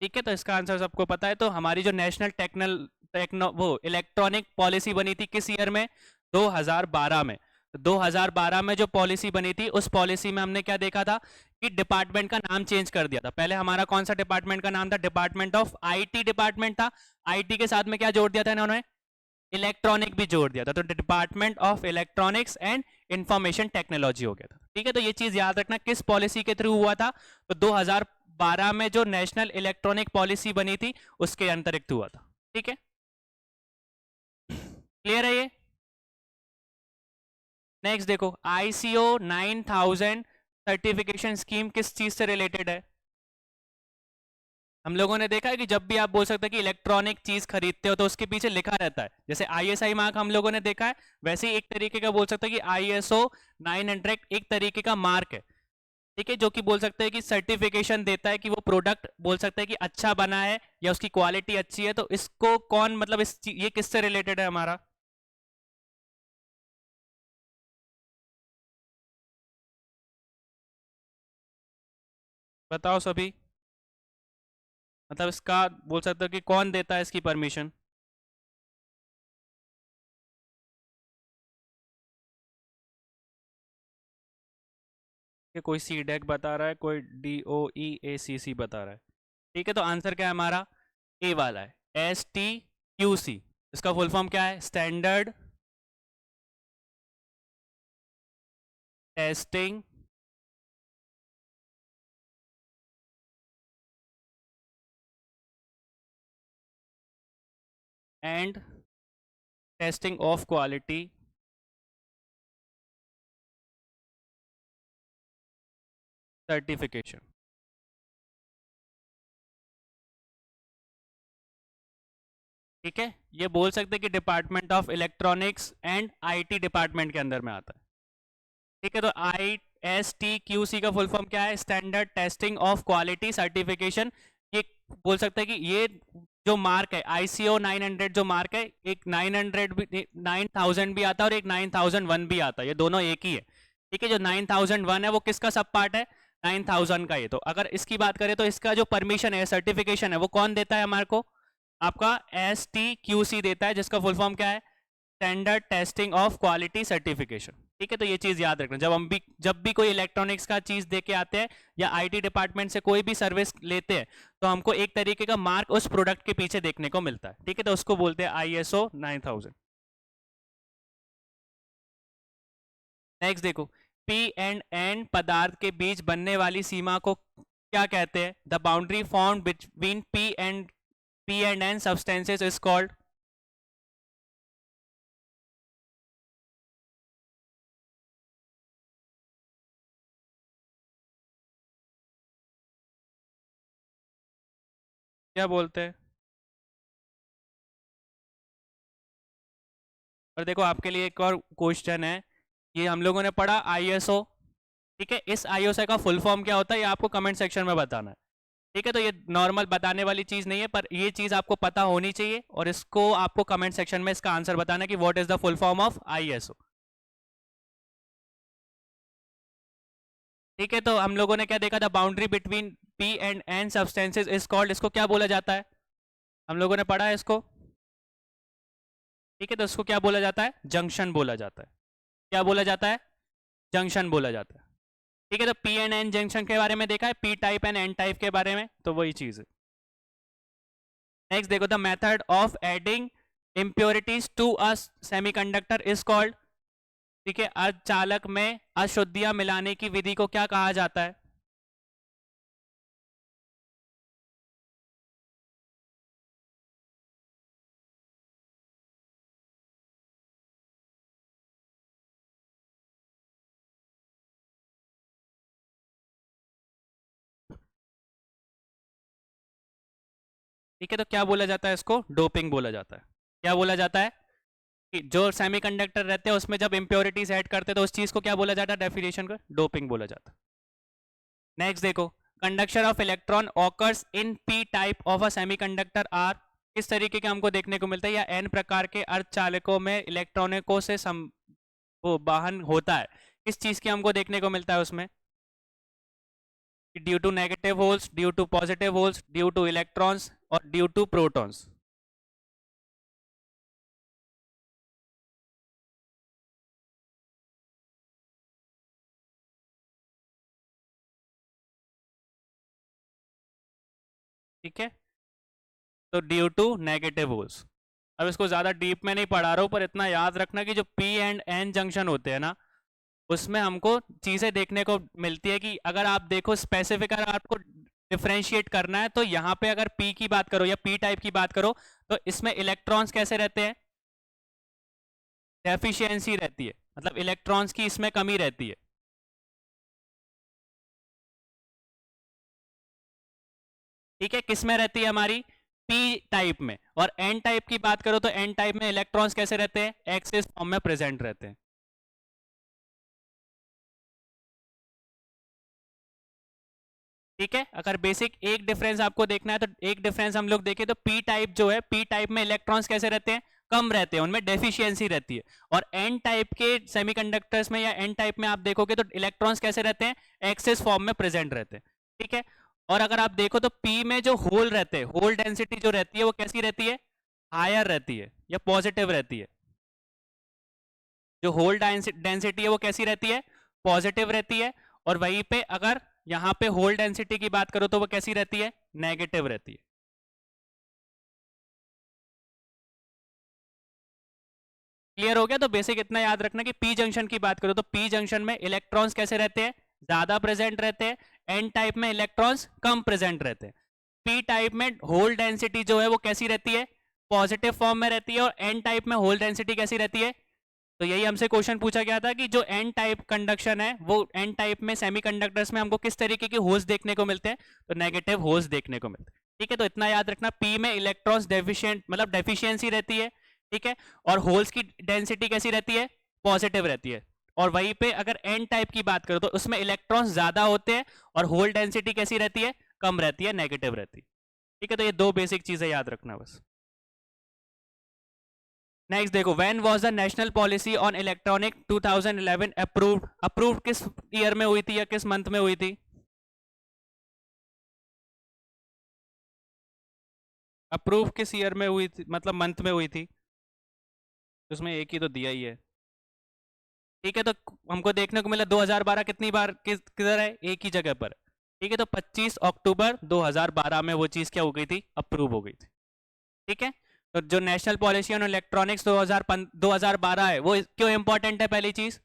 ठीक है, तो इसका आंसर सबको पता है। तो हमारी जो नेशनल टेक्नो वो इलेक्ट्रॉनिक पॉलिसी बनी थी किस ईयर में? 2012 में। तो 2012 में जो पॉलिसी बनी थी, उस पॉलिसी में हमने क्या देखा था कि डिपार्टमेंट का नाम चेंज कर दिया था। पहले हमारा कौन सा डिपार्टमेंट का नाम था? डिपार्टमेंट ऑफ आईटी डिपार्टमेंट था। आईटी के साथ में क्या जोड़ दिया था इन्होंने? इलेक्ट्रॉनिक भी जोड़ दिया था, तो department of electronics and information technology हो गया था। ठीक है, तो ये चीज याद रखना किस पॉलिसी के थ्रू हुआ था, तो 2012 में जो नेशनल इलेक्ट्रॉनिक पॉलिसी बनी थी उसके अंतरिक्त हुआ था। ठीक है, क्लियर है ये? नेक्स्ट देखो, ICO 9000 सर्टिफिकेशन स्कीम किस चीज से रिलेटेड है? हम लोगों ने देखा है कि जब भी आप बोल सकते हैं कि इलेक्ट्रॉनिक चीज खरीदते हो तो उसके पीछे लिखा रहता है, जैसे ISI मार्क हम लोगों ने देखा है, वैसे ही एक तरीके का बोल सकते हैं कि ISO 900 एक तरीके का मार्क है। ठीक है, जो कि बोल सकते हैं कि सर्टिफिकेशन देता है कि वो प्रोडक्ट बोल सकते हैं कि अच्छा बना है या उसकी क्वालिटी अच्छी है। तो इसको कौन, मतलब ये किससे रिलेटेड है हमारा? बताओ सभी, मतलब इसका बोल सकते हो कि कौन देता है इसकी परमिशन? कि कोई CDEC बता रहा है, कोई DOE ACC बता रहा है। ठीक है, तो आंसर क्या है हमारा? ए वाला है, STQC। इसका फुल फॉर्म क्या है? Standard testing and testing of quality certification. ठीक है, ये बोल सकते हैं कि department of electronics and IT department के अंदर में आता है। ठीक है, तो ISTQC का फुल फॉर्म क्या है? Standard testing of quality certification. ये बोल सकते हैं कि ये जो मार्क है ICO 900 जो मार्क है, एक 900 भी, 9000 भी आता है और एक 9001 भी आता है, ये दोनों एक ही है। ठीक है, जो 9001 है वो किसका सब पार्ट है? 9000 का। ये तो अगर इसकी बात करें तो इसका जो परमिशन है, सर्टिफिकेशन है, वो कौन देता है हमारे को? आपका STQC देता है, जिसका फुल फॉर्म क्या है? Standard testing of quality certification. ठीक है, तो ये चीज याद रखना, जब भी कोई इलेक्ट्रॉनिक्स का चीज दे के आते हैं या IT डिपार्टमेंट से कोई भी सर्विस लेते हैं तो हमको एक तरीके का मार्क उस प्रोडक्ट के पीछे देखने को मिलता है। ठीक है, तो उसको बोलते हैं ISO 9000। नेक्स्ट देखो, P&N पदार्थ के बीच बनने वाली सीमा को क्या कहते हैं? The boundary formed between P&N substances is called. क्या बोलते हैं? और देखो आपके लिए एक और क्वेश्चन है, ये हम लोगों ने पढ़ा ISO। ठीक है, इस ISO का फुल फॉर्म क्या होता है ये आपको कमेंट सेक्शन में बताना है। ठीक है, तो ये नॉर्मल बताने वाली चीज नहीं है, पर ये चीज आपको पता होनी चाहिए और इसको आपको कमेंट सेक्शन में इसका आंसर बताना है कि what is the full form of ISO। ठीक है, तो हम लोगों ने क्या देखा था? Boundary between P&N substances is called, इसको क्या बोला जाता है? हम लोगों ने पढ़ा है इसको। ठीक है, तो इसको क्या बोला जाता है? जंक्शन बोला जाता है। क्या बोला जाता है? जंक्शन बोला जाता है। ठीक है, तो P&N जंक्शन के बारे में देखा है, P type and N type के बारे में, तो वही चीज है। नेक्स्ट देखो, the method of adding impurities to a semiconductor is called. ठीक है, अर्धचालक में अशुद्धियां मिलाने की विधि को क्या कहा जाता है? ठीक है, तो क्या बोला जाता है इसको? डोपिंग बोला जाता है। क्या बोला जाता है? कि जो सेमीकंडक्टर रहते हैं उसमें जब इम्प्योरिटीज ऐड करते हैं तो उस चीज को क्या बोला जाता है? डेफिनेशन को डोपिंग बोला जाता है। नेक्स्ट देखो, conduction of electron occurs in P type of a semiconductor are. किस तरीके का हमको देखने को मिलता है? या N प्रकार के अर्धचालकों में इलेक्ट्रॉनिकों से वो वाहन होता है, किस चीज के हमको देखने को मिलता है उसमें? Due to negative holes, due to positive holes, due to electrons और ड्यू टू प्रोटॉन्स। ठीक है, तो ड्यू टू नेगेटिव होल्स। अब इसको ज्यादा डीप में नहीं पढ़ा रहा हूँ, पर इतना याद रखना कि जो P&N जंक्शन होते हैं ना, उसमें हमको चीजें देखने को मिलती है कि अगर आप देखो स्पेसिफिक, अगर आपको डिफ्रेंशिएट करना है तो यहाँ पे अगर पी की बात करो या पी टाइप की बात करो तो इसमें इलेक्ट्रॉन्स कैसे रहते हैं, डेफिशिएंसी रहती है, मतलब इलेक्ट्रॉन्स की इसमें कमी रहती है। ठीक है, किस में रहती है हमारी, पी टाइप में। और एन टाइप की बात करो तो एन टाइप में इलेक्ट्रॉन्स कैसे रहते हैं, एक्सिस फॉर्म में प्रेजेंट रहते हैं। ठीक है, अगर बेसिक एक डिफरेंस आपको देखना है तो एक डिफरेंस हम लोग देखें तो पी टाइप जो है, पी टाइप में इलेक्ट्रॉन्स कैसे रहते हैं, कम रहते हैं, उनमें डेफिशिएंसी रहती है। और एन टाइप के सेमीकंडक्टर्स में या एन टाइप में आप देखोगे तो इलेक्ट्रॉन्स कैसे रहते हैं, एक्सिस फॉर्म में प्रेजेंट रहते हैं। ठीक है, और अगर आप देखो तो पी में जो होल रहते हैं, होल डेंसिटी जो रहती है वो कैसी रहती है, हायर रहती है या पॉजिटिव रहती है। जो होल डेंसिटी है वो कैसी रहती है, पॉजिटिव रहती है। और वहीं पे अगर यहाँ पे होल डेंसिटी की बात करो तो वो कैसी रहती है, नेगेटिव रहती है। क्लियर हो गया, तो बेसिक इतना याद रखना कि पी जंक्शन की बात करो तो पी जंक्शन में इलेक्ट्रॉन्स कैसे रहते हैं, ज्यादा प्रेजेंट रहते हैं। एन टाइप में इलेक्ट्रॉन्स कम प्रेजेंट रहते हैं। पी टाइप में होल डेंसिटी जो है वो कैसी रहती है, पॉजिटिव फॉर्म में रहती है। और एन टाइप में होल डेंसिटी कैसी रहती है, तो यही हमसे क्वेश्चन पूछा गया था कि जो एन टाइप कंडक्शन है वो एन टाइप में सेमीकंडक्टर्स में हमको किस तरीके के होल्स देखने को मिलते हैं, तो नेगेटिव होल्स देखने को मिलते हैं। ठीक है, तो इतना याद रखना, पी में इलेक्ट्रॉन्स डेफिशिएंट मतलब डेफिशिएंसी रहती है। ठीक है, और होल्स की डेंसिटी कैसी रहती है, पॉजिटिव रहती है। और वहीं पे अगर एन टाइप की बात करो तो उसमें इलेक्ट्रॉन्स ज्यादा होते हैं और होल डेंसिटी कैसी रहती है, कम रहती है, नेगेटिव रहती है। ठीक है, तो ये दो बेसिक चीजें याद रखना बस। नेक्स्ट देखो, when was the national policy on electronic 2011 approved, approved किस ईयर में हुई थी या किस मंथ में हुई थी, अप्रूव किस ईयर में हुई थी, मतलब मंथ में हुई थी, उसमें एक ही तो दिया ही है। ठीक है, तो हमको देखने को मिला 2012 कितनी बार किधर है, एक ही जगह पर। ठीक है, तो 25 अक्टूबर 2012 में वो चीज़ क्या हो गई थी, अप्रूव हो गई थी। ठीक है, तो जो नेशनल पॉलिसी ऑन इलेक्ट्रॉनिक्स 2012 है वो क्यों इंपॉर्टेंट है, पहली चीज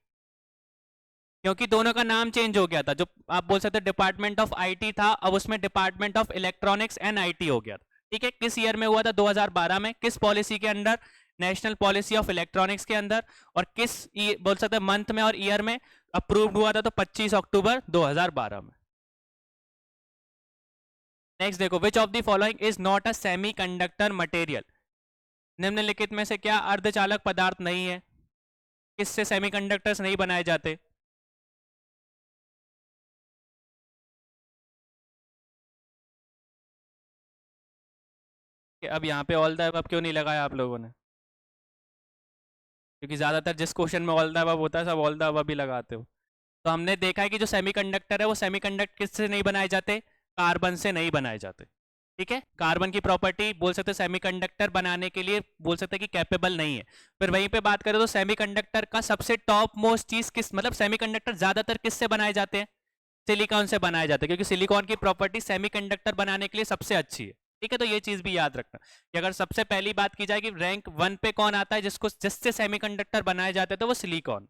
क्योंकि दोनों का नाम चेंज हो गया था। जो आप बोल सकते डिपार्टमेंट ऑफ आईटी था, अब उसमें department of electronics and IT हो गया था। ठीक है, किस ईयर में हुआ था, 2012 में, किस पॉलिसी के under, national policy of electronics के अंदर। और किस बोल सकते मंथ में और ईयर में अप्रूव्ड हुआ था, तो 25 अक्टूबर 2012 में। नेक्स्ट देखो, which of the following is not a semi conductor material, निम्नलिखित में से क्या अर्धचालक पदार्थ नहीं है, किससे सेमीकंडक्टर्स नहीं बनाए जाते। कि अब यहाँ पे ऑल द अबव क्यों नहीं लगाया आप लोगों ने, क्योंकि ज़्यादातर जिस क्वेश्चन में ऑल द अबव होता है सब ऑल द अबव ही लगाते हो। तो हमने देखा है कि जो सेमीकंडक्टर है वो सेमीकंडक्टर किससे नहीं बनाए जाते, कार्बन से नहीं बनाए जाते। ठीक है, कार्बन की प्रॉपर्टी बोल सकते हैं सेमीकंडक्टर बनाने के लिए बोल सकते हैं कि कैपेबल नहीं है। फिर वहीं पे बात करें तो सेमीकंडक्टर का सबसे टॉप मोस्ट चीज किस, मतलब सेमीकंडक्टर ज्यादातर किससे बनाए जाते हैं, सिलिकॉन से बनाए जाते हैं, क्योंकि सिलिकॉन की प्रॉपर्टी सेमीकंडक्टर बनाने के लिए सबसे अच्छी है। ठीक है, तो ये चीज भी याद रखना कि अगर सबसे पहली बात की जाए कि रैंक 1 पे कौन आता है जिसको जिससे सेमीकंडक्टर बनाए जाते हैं, तो वो सिलिकॉन।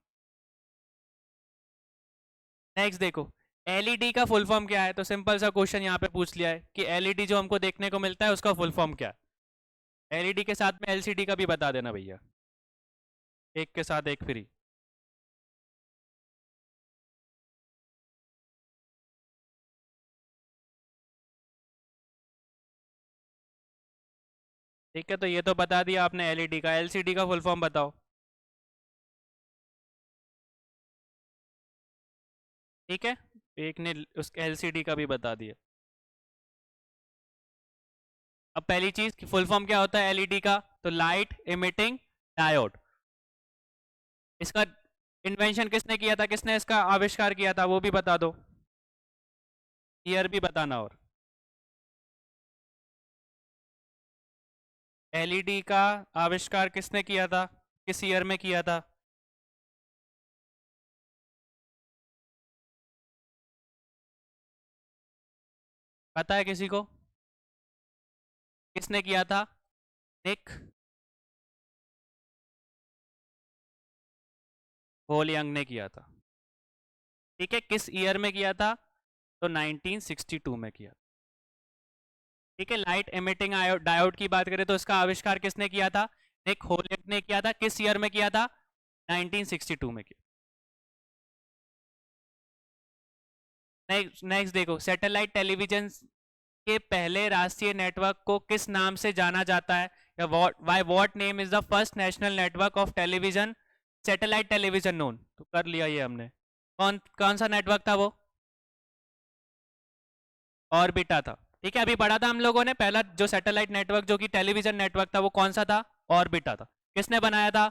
नेक्स्ट देखो, एलईडी का फुल फॉर्म क्या है, तो सिंपल सा क्वेश्चन यहाँ पे पूछ लिया है कि एलईडी जो हमको देखने को मिलता है उसका फुल फॉर्म क्या है। एलईडी के साथ में एलसीडी का भी बता देना भैया, एक के साथ एक फ्री। ठीक है, तो ये तो बता दिया आपने एलईडी का, एलसीडी का फुल फॉर्म बताओ। ठीक है, एक ने उस एलसीडी का भी बता दिया। अब पहली चीज फुल फॉर्म क्या होता है एलईडी का, तो लाइट इमिटिंग डायोड। इसका इन्वेंशन किसने किया था, किसने इसका आविष्कार किया था, वो भी बता दो, ईयर भी बताना। और एलईडी का आविष्कार किसने किया था, किस ईयर में किया था, पता है किसी को, किसने किया था, निक होलयंग ने किया था। ठीक है, किस ईयर में किया था, तो 1962 में किया। ठीक है, लाइट एमिटिंग डायोड की बात करें तो इसका आविष्कार किसने किया था? निक होलेक ने किया था। किस ईयर में किया था? 1962 में किया। नेक्स्ट नेक्स्ट देखो, सैटेलाइट टेलीविजन के पहले राष्ट्रीय नेटवर्क को किस नाम से जाना जाता है? या what name is the first national network of television satellite television known? तो कर लिया ये हमने। कौन कौन सा नेटवर्क था वो? ऑर्बिटा था। ठीक है, अभी पढ़ा था हम लोगों ने, पहला जो सैटेलाइट नेटवर्क जो कि टेलीविजन नेटवर्क था वो कौन सा था? ऑर्बिटा था। किसने बनाया था?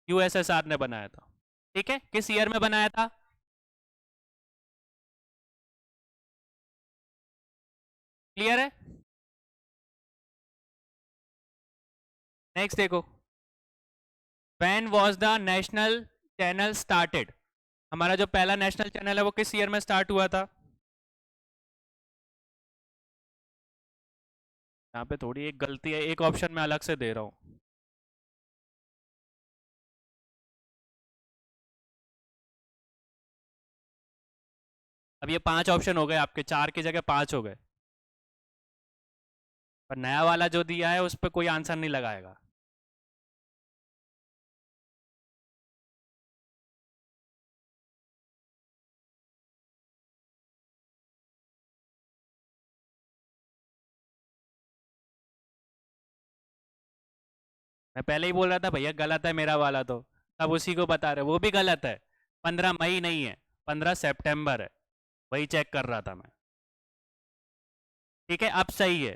यूएसएसआर ने बनाया था। ठीक है, किस ईयर में बनाया था? क्लियर है? नेक्स्ट देखो, when was the national channel started? हमारा जो पहला नेशनल चैनल है वो किस ईयर में स्टार्ट हुआ था? यहाँ पे थोड़ी एक गलती है, एक ऑप्शन मैं अलग से दे रहा हूँ। अब ये 5 ऑप्शन हो गए आपके, 4 की जगह 5 हो गए। पर नया वाला जो दिया है उस पर कोई आंसर नहीं लगाएगा। मैं पहले ही बोल रहा था भैया गलत है मेरा वाला, तो अब उसी को बता रहे वो भी गलत है। 15 मई नहीं है, 15 सितंबर है। वही चेक कर रहा था मैं। ठीक है, अब सही है।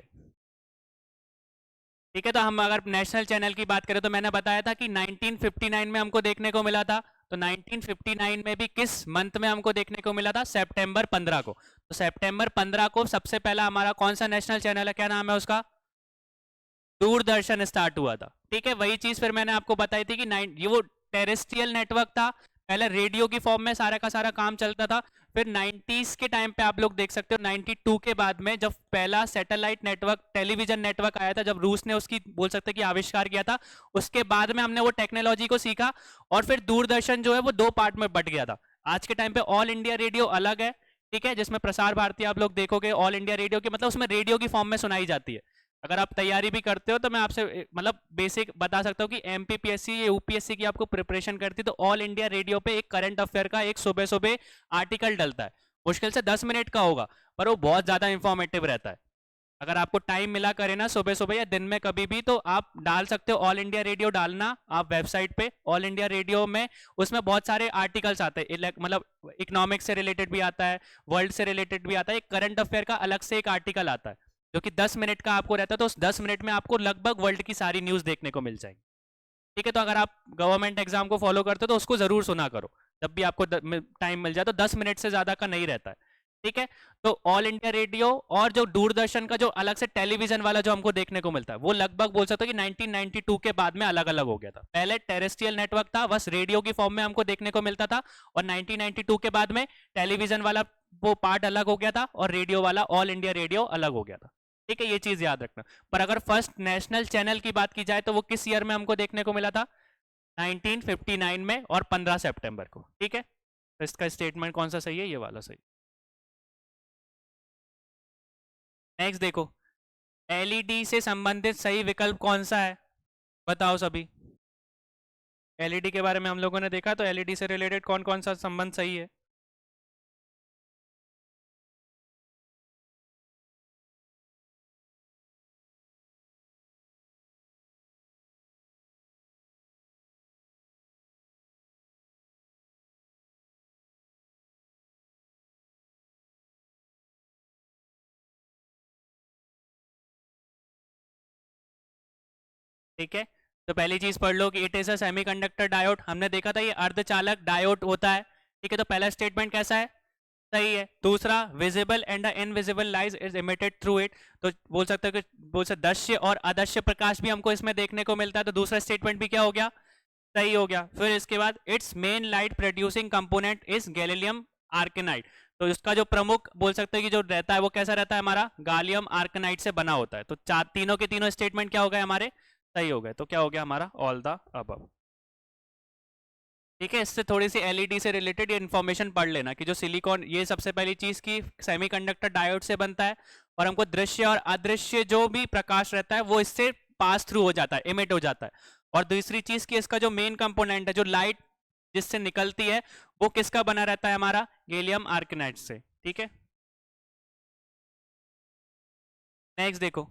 ठीक है, तो हम अगर नेशनल चैनल की बात करें तो मैंने बताया था कि 1959 में हमको देखने को मिला था। तो 1959 में भी किस मंथ में हमको देखने को मिला था? सितंबर 15 को। तो सितंबर 15 को सबसे पहला हमारा कौन सा नेशनल चैनल है, क्या नाम है उसका? दूरदर्शन स्टार्ट हुआ था। ठीक है, वही चीज फिर मैंने आपको बताई थी कि ये वो टेरेस्ट्रियल नेटवर्क था। पहले रेडियो की फॉर्म में सारा का सारा काम चलता था। फिर 90s के टाइम पे आप लोग देख सकते हो, 92 के बाद में जब पहला सैटेलाइट नेटवर्क टेलीविजन नेटवर्क आया था, जब रूस ने उसकी बोल सकते हैं कि आविष्कार किया था, उसके बाद में हमने वो टेक्नोलॉजी को सीखा। और फिर दूरदर्शन जो है वो 2 पार्ट में बट गया था। आज के टाइम पे ऑल इंडिया रेडियो अलग है। ठीक है, जिसमें प्रसार भारती आप लोग देखोगे ऑल इंडिया रेडियो के मतलब उसमें रेडियो की फॉर्म में सुनाई जाती है। अगर आप तैयारी भी करते हो तो मैं आपसे मतलब बेसिक बता सकता हूँ कि एमपीपीएससी या यूपीएससी की आपको प्रिपरेशन करती है तो ऑल इंडिया रेडियो पे एक करंट अफेयर का एक सुबह सुबह आर्टिकल डलता है। मुश्किल से 10 मिनट का होगा, पर वो बहुत ज्यादा इंफॉर्मेटिव रहता है। अगर आपको टाइम मिला करे ना सुबह सुबह या दिन में कभी भी, तो आप डाल सकते हो ऑल इंडिया रेडियो, डालना आप वेबसाइट पे ऑल इंडिया रेडियो में। उसमें बहुत सारे आर्टिकल्स आते हैं, मतलब इकोनॉमिक्स से रिलेटेड भी आता है, वर्ल्ड से रिलेटेड भी आता है, एक करंट अफेयर का अलग से एक आर्टिकल आता है जो कि 10 मिनट का आपको रहता है। तो उस 10 मिनट में आपको लगभग वर्ल्ड की सारी न्यूज देखने को मिल जाएगी। ठीक है, तो अगर आप गवर्नमेंट एग्जाम को फॉलो करते हो तो उसको जरूर सुना करो, जब भी आपको टाइम मिल जाए। तो 10 मिनट से ज्यादा का नहीं रहता है। ठीक है, तो ऑल इंडिया रेडियो और जो दूरदर्शन का जो अलग से टेलीविजन वाला जो हमको देखने को मिलता है वो लगभग बोल सकते हो कि 1992 के बाद में अलग अलग हो गया था। पहले टेरेस्ट्रियल नेटवर्क था, बस रेडियो की फॉर्म में हमको देखने को मिलता था, और 1992 के बाद में टेलीविजन वाला वो पार्ट अलग हो गया था और रेडियो वाला ऑल इंडिया रेडियो अलग हो गया था। ठीक है, ये चीज याद रखना। पर अगर फर्स्ट नेशनल चैनल की बात की जाए तो वो किस ईयर में हमको देखने को मिला था? 1959 में और 15 सितंबर को। ठीक है, तो इसका स्टेटमेंट कौन सा सही है? ये वाला सही। नेक्स्ट देखो, एलईडी से संबंधित सही विकल्प कौन सा है? बताओ सभी। एलईडी के बारे में हम लोगों ने देखा, तो एलईडी से रिलेटेड कौन कौन सा संबंध सही है? ठीक है, तो पहली चीज पढ़ लो कि it is a semiconductor diode. हमने देखा था ये अर्धचालक डायोड होता है। ठीक है, तो पहला स्टेटमेंट कैसा है? सही है। दूसरा, visible and invisible light is emitted through it, तो बोल सकते हो कि बोल सकते दृश्य और अदृश्य प्रकाश भी हमको इसमें देखने को मिलता है। तो दूसरा स्टेटमेंट भी क्या हो गया? सही हो गया। फिर इसके बाद it's main light producing component is gallium arsenide, तो इसका जो प्रमुख बोल सकते हैं कि जो रहता है वो कैसा रहता है? हमारा गालियम आर्केनाइड से बना होता है। तो चार तीनों के तीनों स्टेटमेंट क्या हो गए हमारे? सही हो गए। तो क्या हो गया हमारा? All the above. ठीक है, इससे थोड़ी सी एलईडी से रिलेटेड ये इन्फॉर्मेशन पढ़ लेना कि जो सिलिकॉन, ये सबसे पहली चीज की सेमीकंडक्टर डायोड से बनता है, और हमको दृश्य और अदृश्य जो भी प्रकाश रहता है वो इससे पास थ्रू हो जाता है, इमिट हो जाता है। और दूसरी चीज की इसका जो मेन कंपोनेंट है, जो लाइट जिससे निकलती है, वो किसका बना रहता है, हमारा गैलियम आर्सेनाइड से। ठीक है, नेक्स्ट देखो,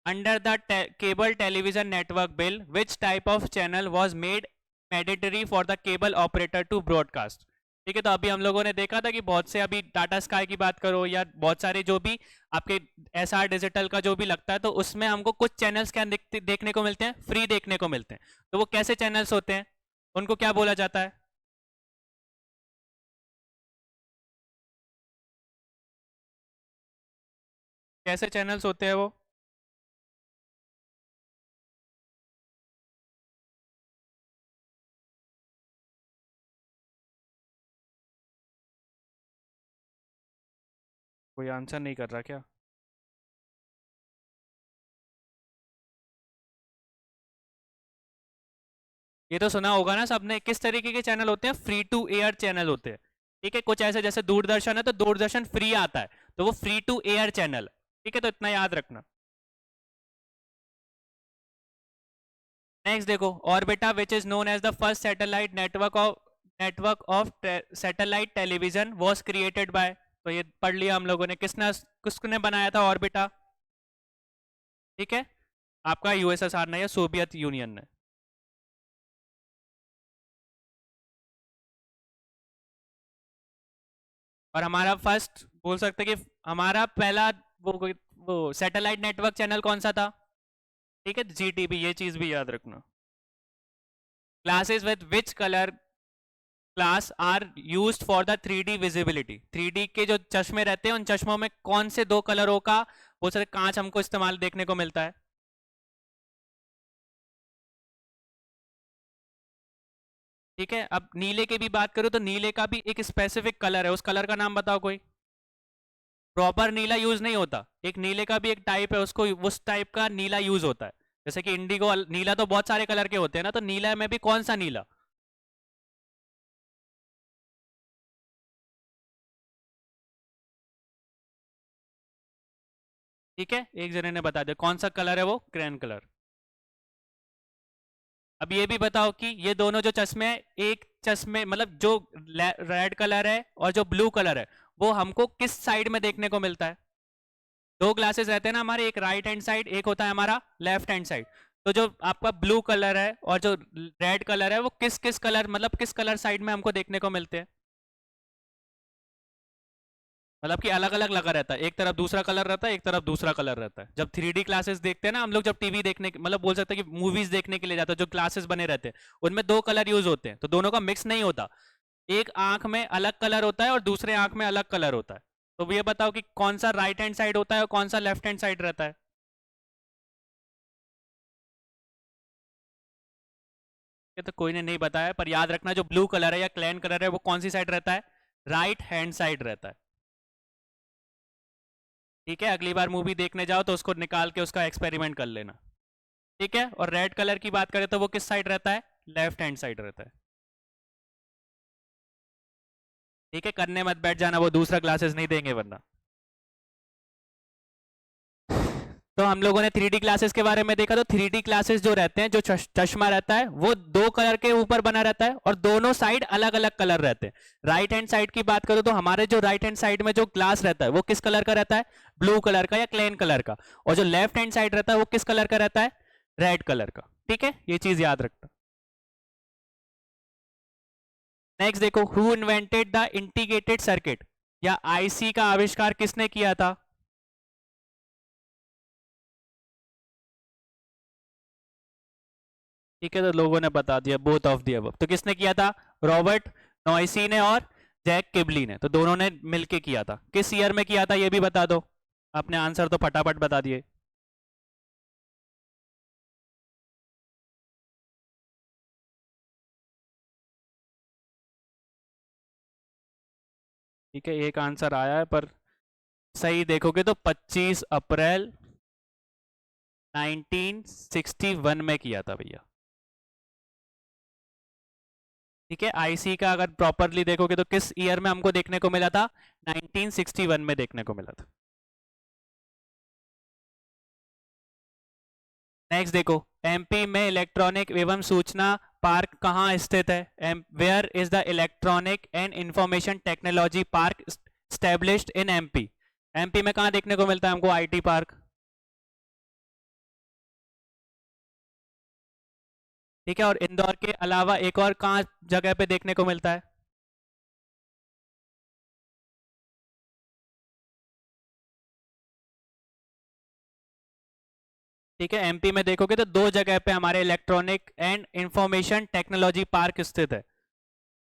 under the cable television network bill which type of channel was made mandatory for the cable operator to broadcast. ठीक है, तो अभी हम लोगों ने देखा था कि बहुत से, अभी टाटा स्काई की बात करो या बहुत सारे जो भी आपके एसआर डिजिटल का जो भी लगता है, तो उसमें हमको कुछ चैनल्स क्या देखने को मिलते हैं, फ्री देखने को मिलते हैं। तो वो कैसे चैनल्स होते हैं, उनको क्या बोला जाता है, कैसे चैनल्स होते हैं वो? कोई आंसर नहीं कर रहा क्या? ये तो सुना होगा ना सबने, किस तरीके के चैनल होते हैं, फ्री टू एयर चैनल होते हैं। ठीक है, कुछ ऐसे जैसे दूरदर्शन है तो दूरदर्शन फ्री आता है, तो वो फ्री टू एयर चैनल। ठीक है, तो इतना याद रखना। नेक्स्ट देखो, Orbita which is known as the first satellite network of satellite television was created by. तो ये पढ़ लिया हम लोगों ने, किसने बनाया था ऑर्बिटा? ठीक है, आपका यूएसएसआर ने या सोवियत यूनियन ने। और हमारा फर्स्ट बोल सकते हैं कि हमारा पहला वो सैटेलाइट नेटवर्क चैनल कौन सा था? ठीक है, जीटीबी, ये चीज भी याद रखना। Glasses with which colour glass are used for the 3D visibility. 3D के जो चश्मे रहते हैं, उन चश्मों में कौन से दो कलरों का बहुत सारे कांच हमको इस्तेमाल देखने को मिलता है? ठीक है, अब नीले की भी बात करूं तो नीले का भी एक स्पेसिफिक कलर है, उस कलर का नाम बताओ कोई। प्रॉपर नीला यूज नहीं होता, एक नीले का भी एक टाइप है, उसको उस टाइप का नीला यूज होता है। जैसे कि इंडिगो नीला तो बहुत सारे कलर के होते हैं ना, तो नीला में भी कौन सा नीला? ठीक है, एक जने ने बता दिया कौन सा कलर है, वो क्रेन कलर। अब ये भी बताओ कि ये दोनों जो चश्मे हैं, एक चश्मे मतलब जो रेड कलर है और जो ब्लू कलर है, वो हमको किस साइड में देखने को मिलता है? दो ग्लासेस रहते हैं ना हमारे, एक राइट हैंड साइड, एक होता है हमारा लेफ्ट हैंड साइड। तो जो आपका ब्लू कलर है और जो रेड कलर है, वो किस किस कलर, मतलब किस कलर साइड में हमको देखने को मिलते हैं? मतलब कि अलग अलग लगा रहता है, एक तरफ दूसरा कलर रहता है, एक तरफ दूसरा कलर रहता है। जब 3D क्लासेस देखते हैं ना हम लोग, जब टीवी देखने मतलब बोल सकते हैं कि मूवीज देखने के लिए जाते हैं, जो क्लासेस बने रहते हैं, उनमें दो कलर यूज होते हैं, तो दोनों का मिक्स नहीं होता। एक आंख में अलग कलर होता है और दूसरे आंख में अलग कलर होता है। तो ये बताओ कि कौन सा राइट हैंड साइड होता है और कौन सा लेफ्ट हैंड साइड रहता है? ये तो कोई ने नहीं बताया, पर याद रखना, जो ब्लू कलर है या क्लैन कलर है, वो कौन सी साइड रहता है? राइट हैंड साइड रहता है। ठीक है, अगली बार मूवी देखने जाओ तो उसको निकाल के उसका एक्सपेरिमेंट कर लेना। ठीक है, और रेड कलर की बात करें तो वो किस साइड रहता है? लेफ्ट हैंड साइड रहता है। ठीक है, करने मत बैठ जाना, वो दूसरा क्लासेस नहीं देंगे वरना। तो हम लोगों ने 3D क्लासेस के बारे में देखा, तो 3D क्लासेस जो रहते हैं, जो चश्मा रहता है, वो दो कलर के ऊपर बना रहता है और दोनों साइड अलग अलग कलर रहते हैं। राइट हैंड साइड की बात करो तो हमारे जो राइट हैंड साइड में जो ग्लास रहता है, वो किस कलर का रहता है? ब्लू कलर का या क्लेन कलर का। और जो लेफ्ट हैंड साइड रहता है, वो किस कलर का रहता है? रेड कलर का। ठीक है, ये चीज याद रखना। नेक्स्ट देखो, who invented the integrated circuit, या आईसी का आविष्कार किसने किया था? ठीक है, तो लोगों ने बता दिया बोथ ऑफ दी अबव। तो किसने किया था? रॉबर्ट नॉइसी ने और जैक किबली ने, तो दोनों ने मिलके किया था। किस ईयर में किया था ये भी बता दो, अपने आंसर तो फटाफट बता दिए। ठीक है, एक आंसर आया है, पर सही देखोगे तो 25 अप्रैल 1961 में किया था भैया। ठीक है, आईसी का अगर प्रॉपरली देखोगे तो किस ईयर में हमको देखने को मिला था? 1961 में देखने को मिला था। नेक्स्ट देखो, एमपी में इलेक्ट्रॉनिक एवं सूचना पार्क कहाँ स्थित है? Where is the electronic and information technology park established in MP? MP में कहाँ देखने को मिलता है हमको आईटी पार्क? ठीक है, और इंदौर के अलावा एक और कहाँ जगह पे देखने को मिलता है? ठीक है, एमपी में देखोगे तो दो जगह पे हमारे electronic and information technology park स्थित है।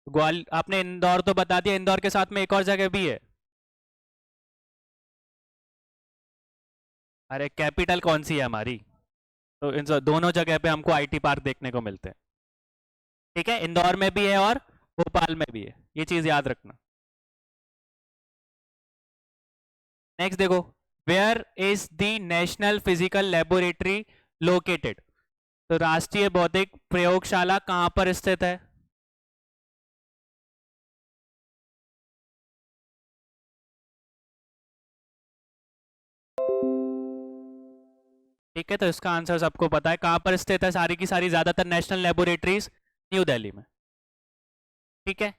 ग्वाल आपने इंदौर तो बता दिया, इंदौर के साथ में एक और जगह भी है। अरे कैपिटल कौन सी है हमारी? तो इन दोनों जगह पे हमको आईटी पार्क देखने को मिलते हैं। ठीक है, इंदौर में भी है और भोपाल में भी है, ये चीज याद रखना। नेक्स्ट देखो, where is the national physical laboratory located? तो राष्ट्रीय बौद्धिक प्रयोगशाला कहाँ पर स्थित है? ठीक है, तो इसका आंसर सबको पता है, कहाँ पर स्थित है सारी की सारी ज्यादातर नेशनल लेबोरेटरीज? न्यू दिल्ली में। ठीक है,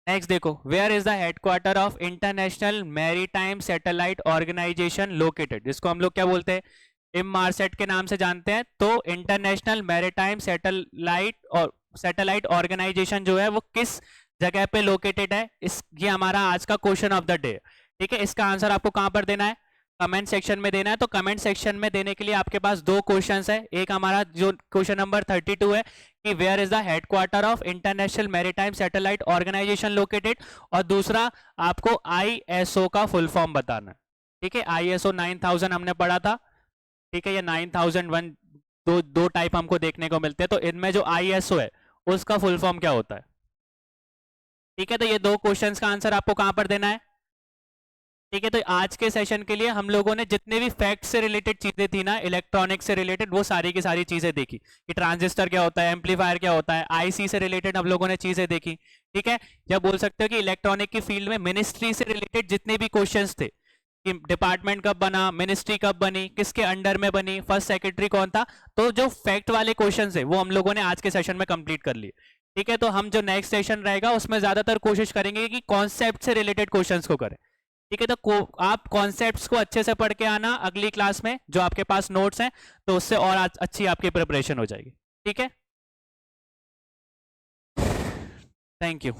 नेक्स्ट देखो, where is the headquarter of international maritime satellite organisation located? जिसको हम लोग क्या बोलते हैं, इमारसेट के नाम से जानते हैं। तो इंटरनेशनल मैरीटाइम सैटेलाइट ऑर्गेनाइजेशन जो है वो किस जगह पे लोकेटेड है? इस ये हमारा आज का क्वेश्चन ऑफ द डे। ठीक है, इसका आंसर आपको कहां पर देना है? कमेंट सेक्शन में देना है। तो कमेंट सेक्शन में देने के लिए आपके पास दो क्वेश्चंस है। एक हमारा जो क्वेश्चन नंबर 32 है कि where is the headquarter of international maritime satellite organisation located, और दूसरा आपको आईएसओ का फुल फॉर्म बताना है। ठीक है, आईएसओ 9000 हमने पढ़ा था। ठीक है, ये 9001 दो टाइप हमको देखने को मिलते हैं। तो इनमें जो आईएसओ है उसका फुल फॉर्म क्या होता है? ठीक है, तो ये दो क्वेश्चंस का आंसर आपको कहां पर देना है? ठीक है, तो आज के सेशन के लिए हम लोगों ने जितने भी फैक्ट से रिलेटेड चीजें थी ना, इलेक्ट्रॉनिक से रिलेटेड, वो सारी की सारी चीजें देखी कि ट्रांजिस्टर क्या होता है, एम्पलीफायर क्या होता है, आईसी से रिलेटेड हम लोगों ने चीजें देखी। ठीक है, या बोल सकते हो कि इलेक्ट्रॉनिक की फील्ड में मिनिस्ट्री से रिलेटेड जितने भी क्वेश्चंस थे कि डिपार्टमेंट कब बना, मिनिस्ट्री कब बनी, किसके अंडर में बनी, फर्स्ट सेक्रेटरी कौन था, तो जो फैक्ट वाले क्वेश्चन है वो हम लोगों ने आज के सेशन में कंप्लीट कर लिए। ठीक है, तो हम जो नेक्स्ट सेशन रहेगा उसमें ज्यादातर कोशिश करेंगे कि कॉन्सेप्ट से रिलेटेड क्वेश्चंस को करें। ठीक है, तो आप कॉन्सेप्ट्स को अच्छे से पढ़ के आना अगली क्लास में, जो आपके पास नोट्स हैं, तो उससे और अच्छी आपकी प्रिपरेशन हो जाएगी। ठीक है, थैंक यू।